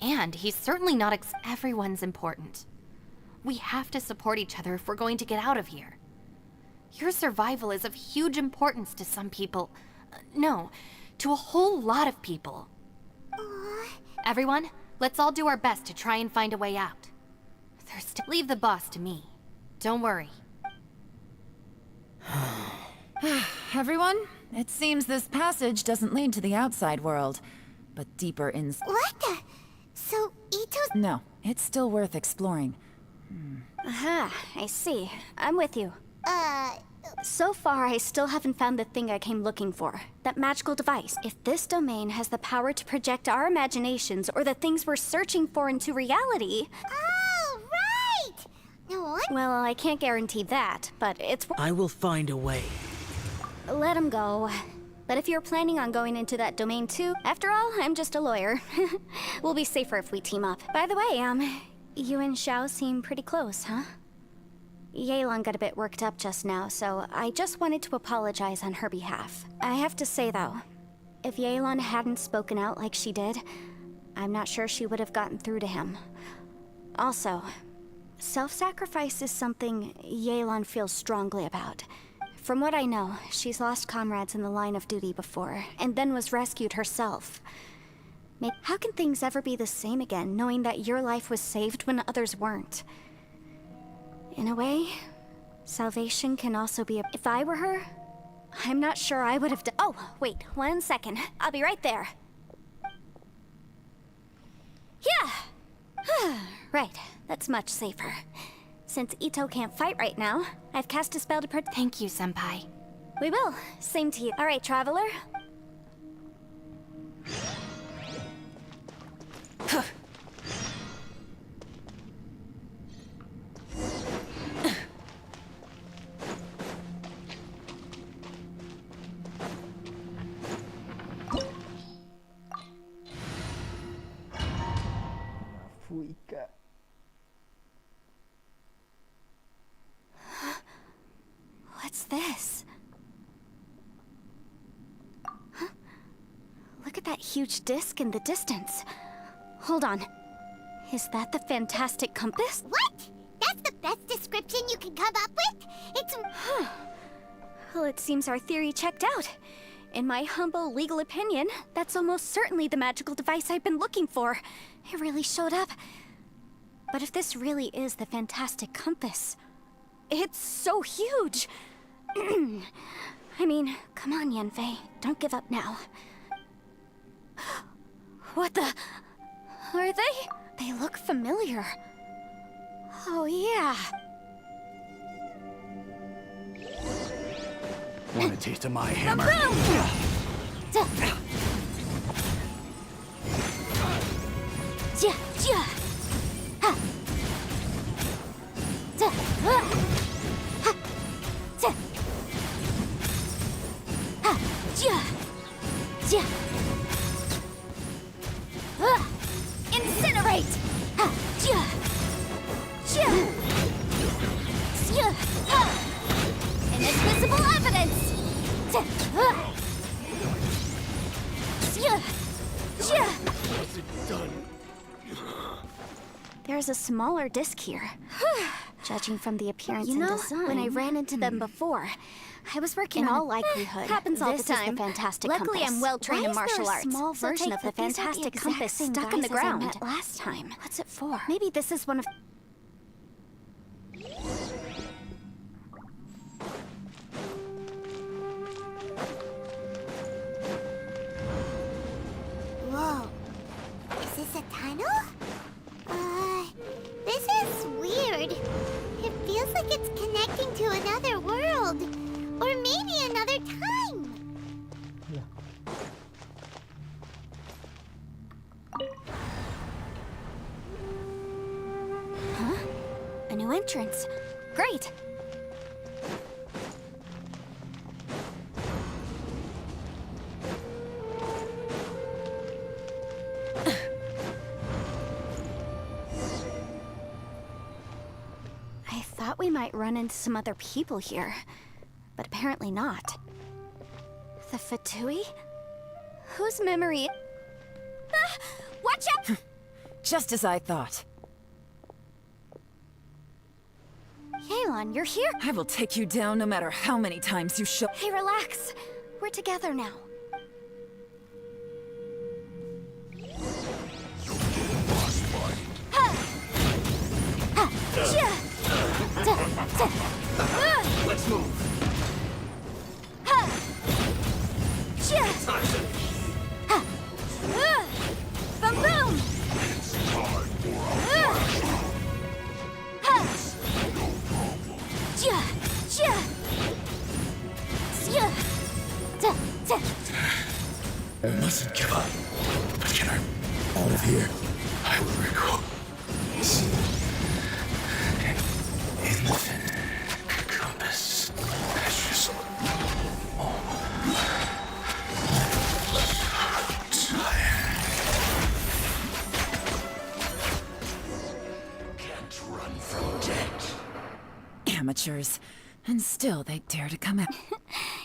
And he's certainly not everyone's important. We have to support each other if we're going to get out of here. Your survival is of huge importance to some people. No, to a whole lot of people. Everyone, let's all do our best to try and find a way out. Leave the boss to me. Don't worry. Everyone, it seems this passage doesn't lead to the outside world, but deeper in... What the? So, Ito's— No, it's still worth exploring. Aha, I see. I'm with you. So far, I still haven't found the thing I came looking for. That magical device. If this domain has the power to project our imaginations or the things we're searching for into reality... Oh, right! No one— Well, I can't guarantee that, but it's... I will find a way. Let him go. But if you're planning on going into that domain too, after all, I'm just a lawyer. We'll be safer if we team up. By the way, you and Xiao seem pretty close, huh? Yelan got a bit worked up just now, so I just wanted to apologize on her behalf. I have to say though, if Yelan hadn't spoken out like she did, I'm not sure she would have gotten through to him. Also, self-sacrifice is something Yelan feels strongly about. From what I know, she's lost comrades in the line of duty before, and then was rescued herself. How can things ever be the same again, knowing that your life was saved when others weren't? In a way, salvation can also be If I were her, I'm not sure I would have done— Oh, wait, 1 second. I'll be right there. Yeah! Right, that's much safer. Since Ito can't fight right now, I've cast a spell to Thank you, Senpai. We will. Same to you. All right, Traveler. What's this? huge disc in the distance. Hold on. Is that the fantastic compass? What? That's the best description you can come up with? It's... Well, it seems our theory checked out. In my humble legal opinion, that's almost certainly the magical device I've been looking for. It really showed up. But if this really is the fantastic compass, it's so huge. I mean, come on, Yanfei. Don't give up now. What the... Are they? They look familiar. Oh, yeah. Want a taste of my hammer? Incinerate! Inadmissible evidence! There's a smaller disc here. Judging from the appearance and design. When I ran into them before, I was working on all likelihood. Happens all this the time. Is the fantastic Luckily, compass. I'm well trained in martial Why arts. is there a small So version take of the that these aren't the fantastic exact compass same stuck in the guys as I ground met last time? What's it for? Maybe this is one of... Whoa. Is this a tunnel? This is weird. It feels like it's connecting to another world. Or maybe another time. Huh? A new entrance. Great! I thought we might run into some other people here, but apparently not. The Fatui? Whose memory... Ah! Watch out! Just as I thought. Yelan, you're here? I will take you down no matter how many times you show. Hey, relax. We're together now. Let's move. Boom boom! I mustn't give up. But can I out of here? I will recall. Infinite compass. Precious. Can't run from death. Amateurs. And still they dare to come out.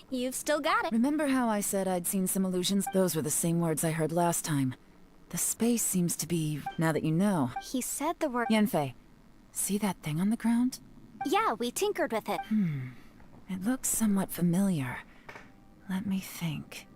You've still got it. Remember how I said I'd seen some illusions? Those were the same words I heard last time. The space seems to be... now that you know. He said the word... Yanfei, see that thing on the ground? Yeah, we tinkered with it. It looks somewhat familiar. Let me think.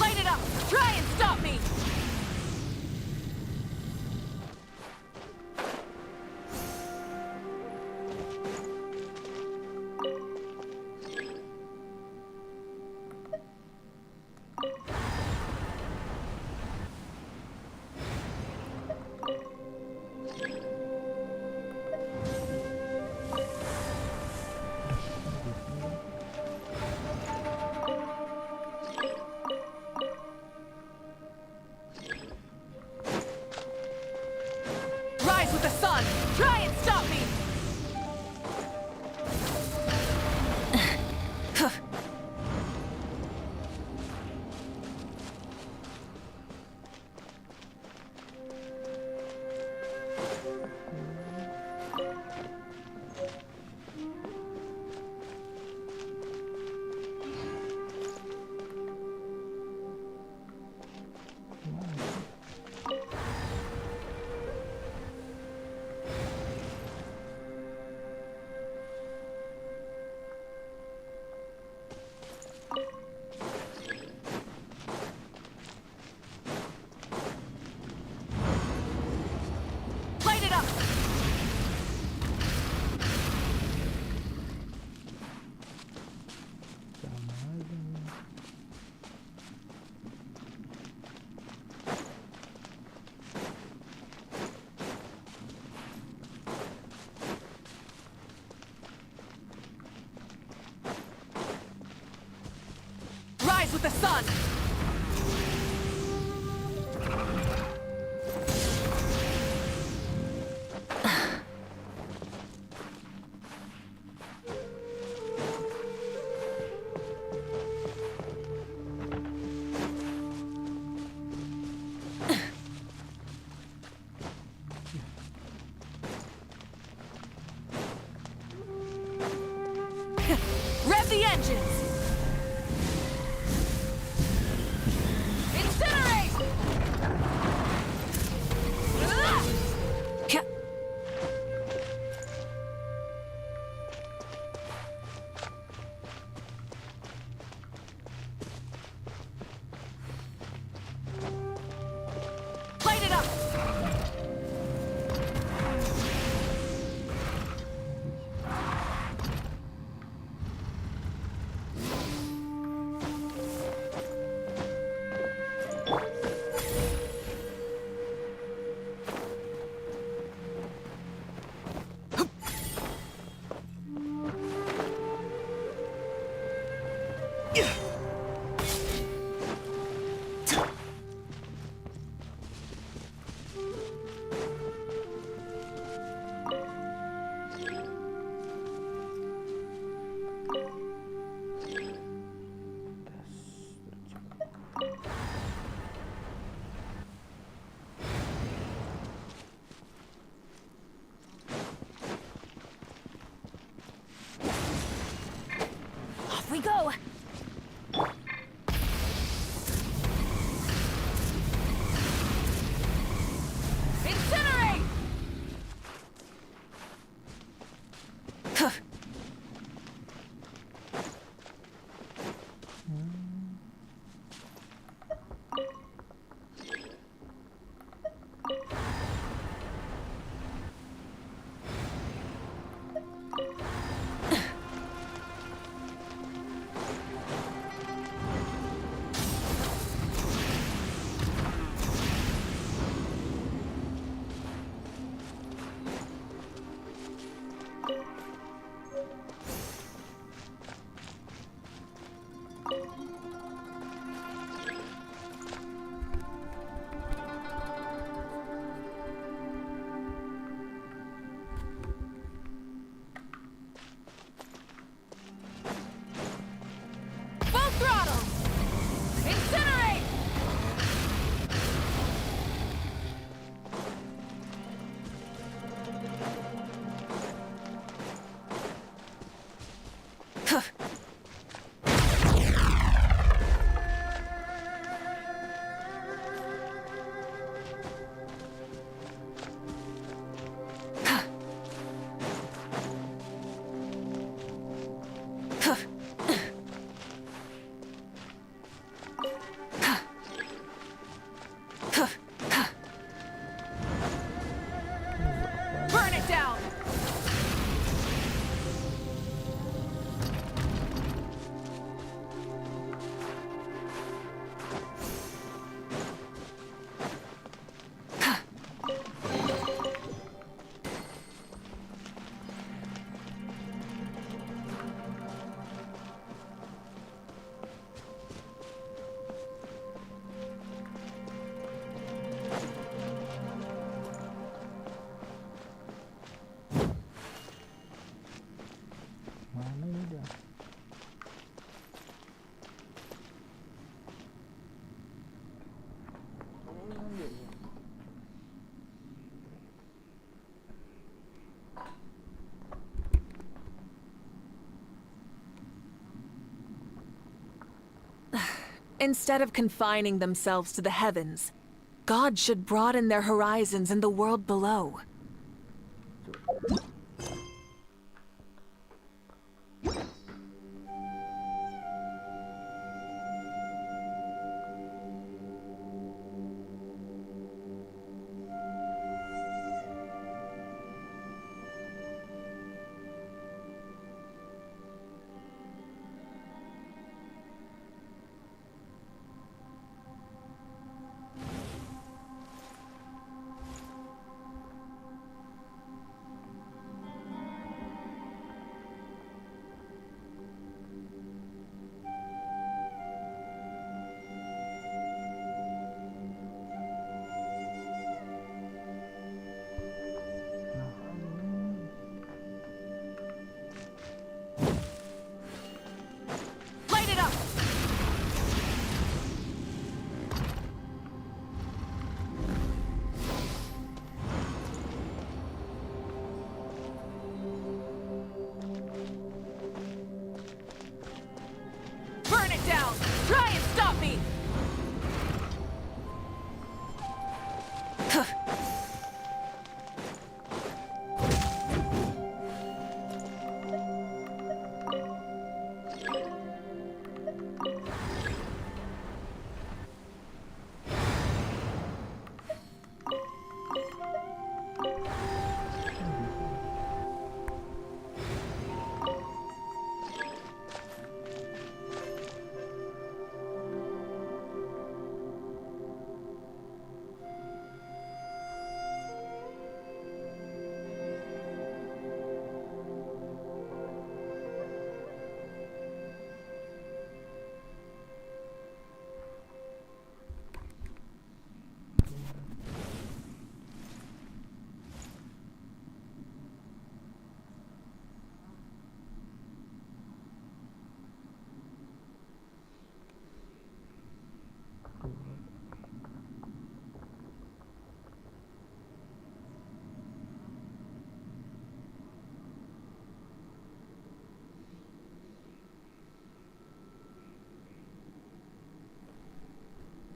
Light it up! Try and stop me! with the sun! Rev the engines! Incinerate! Light it up! Off we go! Incinerate! Full throttle! Incinerate! Burn it down! Mana ini dia? Instead of confining themselves to the heavens, God should broaden their horizons in the world below.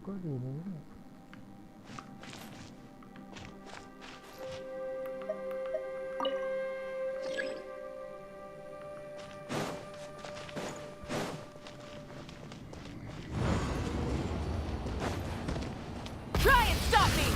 Kok di ini? Try and stop me!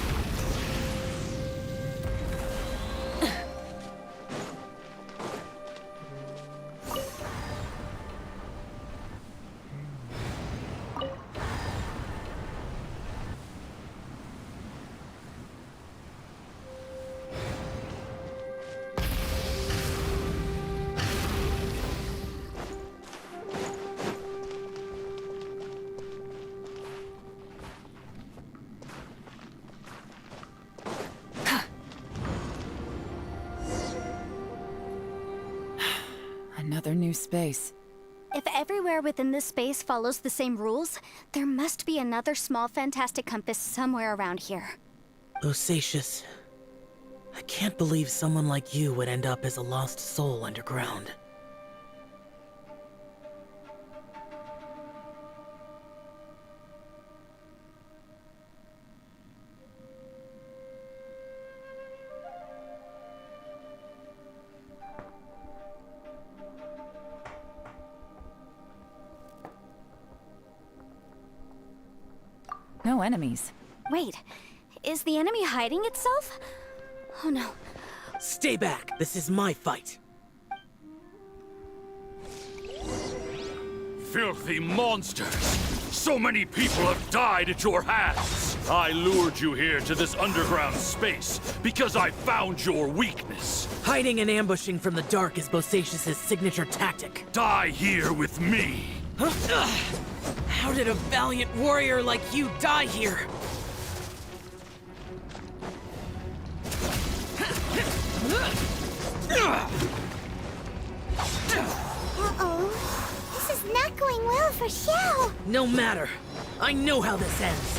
Another new space. If everywhere within this space follows the same rules, there must be another small fantastic compass somewhere around here. Bosacius. I can't believe someone like you would end up as a lost soul underground. No enemies. Wait, is the enemy hiding itself? Oh no. Stay back! This is my fight! Filthy monsters! So many people have died at your hands! I lured you here to this underground space because I found your weakness. Hiding and ambushing from the dark is Bosacius' signature tactic. Die here with me! Huh? How did a valiant warrior like you die here? Uh-oh. This is not going well for Xiao. No matter. I know how this ends.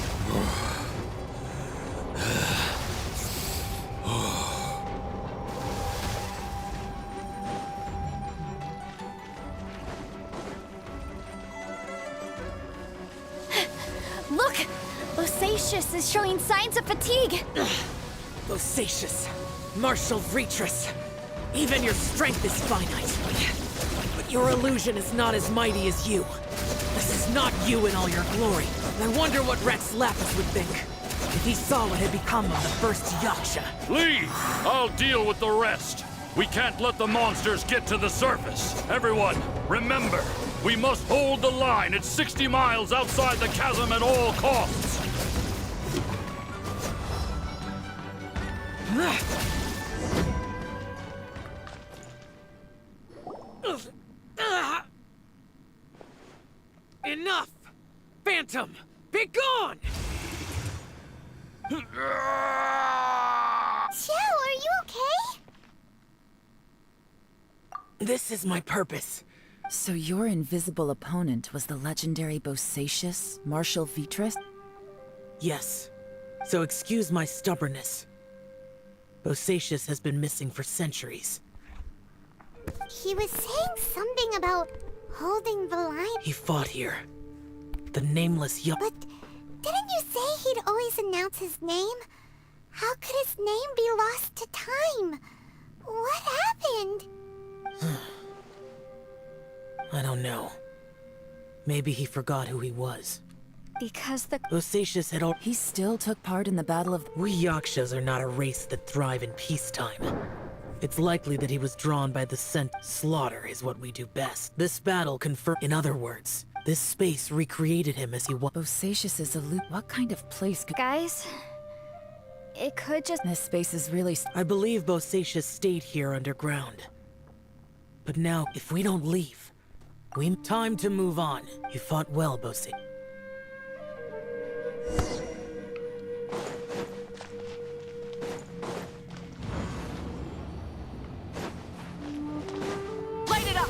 Look! Bosacius is showing signs of fatigue. Bosacius, martial retreat. Even your strength is finite. But your illusion is not as mighty as you. This is not you in all your glory. I wonder what Rex Lapis would think if he saw what had become of the first Yaksha. Leave! I'll deal with the rest. We can't let the monsters get to the surface. Everyone, remember, we must hold the line at 60 miles outside the chasm at all costs. Enough! Phantom, be gone! Xiao, are you okay? This is my purpose. So your invisible opponent was the legendary Bosacius, Marshal Vitris? Yes. So excuse my stubbornness. Bosacius has been missing for centuries. He was saying something about holding the line. He fought here. The nameless But didn't you say he'd always announce his name? How could his name be lost to time? What happened? I don't know. Maybe he forgot who he was. Because the Bosacius had all— He still took part in the Battle of— We Yakshas are not a race that thrive in peacetime. It's likely that he was drawn by the scent. Slaughter is what we do best. This battle confirmed— In other words, this space recreated him as he was. Bosacius is what kind of place could— Guys, it could just— This space is really— I believe Bosacius stayed here underground. But now, if we don't leave, time to move on. You fought well, Bosacius. Light it up!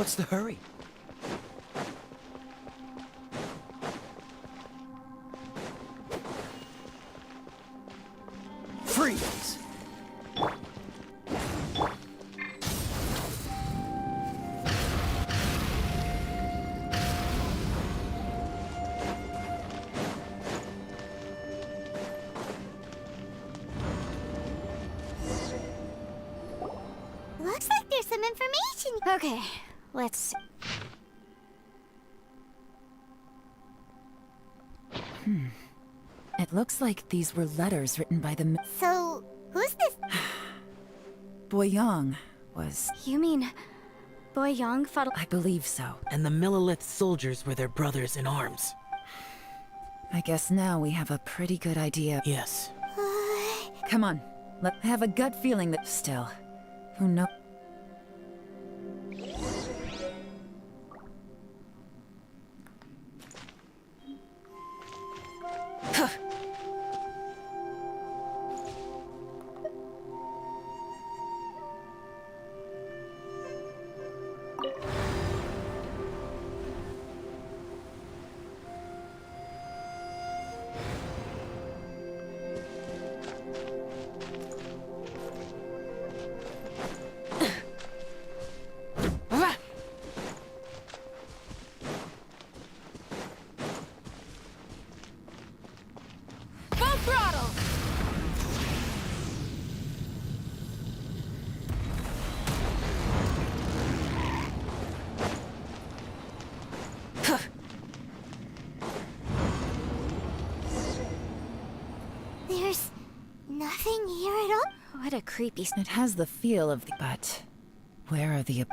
what's the hurry? Freeze! Looks like there's some information. Okay, let's see. It looks like these were letters written by the So, who's this? Boyang was... You mean Boyang fought? I believe so. And the Millilith soldiers were their brothers in arms. I guess now we have a pretty good idea. Yes. Come on, I have a gut feeling that still. Who knows? There's nothing here at all? What a creepy... It has the feel of the... But... Where are the...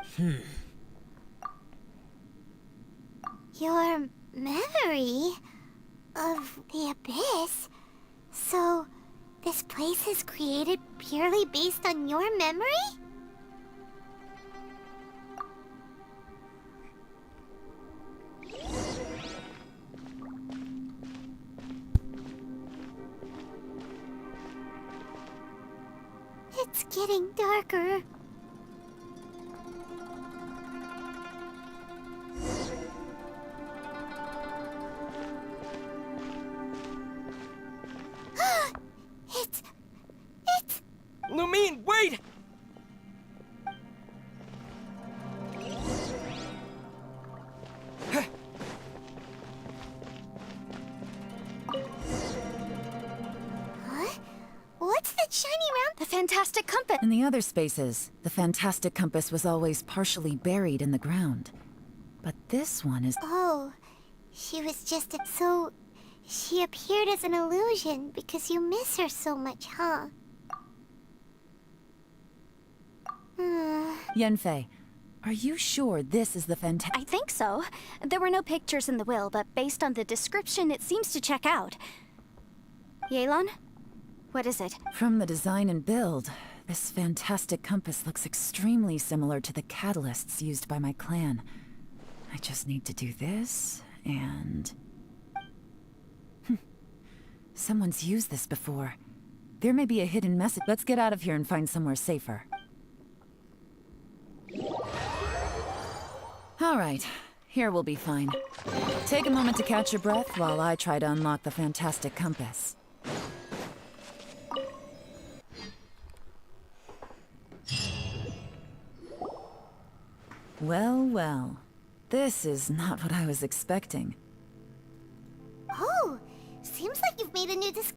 Your memory of the abyss? So, this place is created purely based on your memory? It's getting darker. It's... Lumine, wait! Huh? What's that shiny round? The fantastic compass. In the other spaces, the fantastic compass was always partially buried in the ground. But this one is... Oh, she was just a... So, she appeared as an illusion because you miss her so much, huh? Yanfei, are you sure this is the I think so. There were no pictures in the will, but based on the description, it seems to check out. Yelan? What is it? From the design and build, this fantastic compass looks extremely similar to the catalysts used by my clan. I just need to do this, and... Someone's used this before. There may be a hidden message. Let's get out of here and find somewhere safer. Alright, here we'll be fine. Take a moment to catch your breath while I try to unlock the fantastic compass. Well, well. This is not what I was expecting. Oh, seems like you've made a new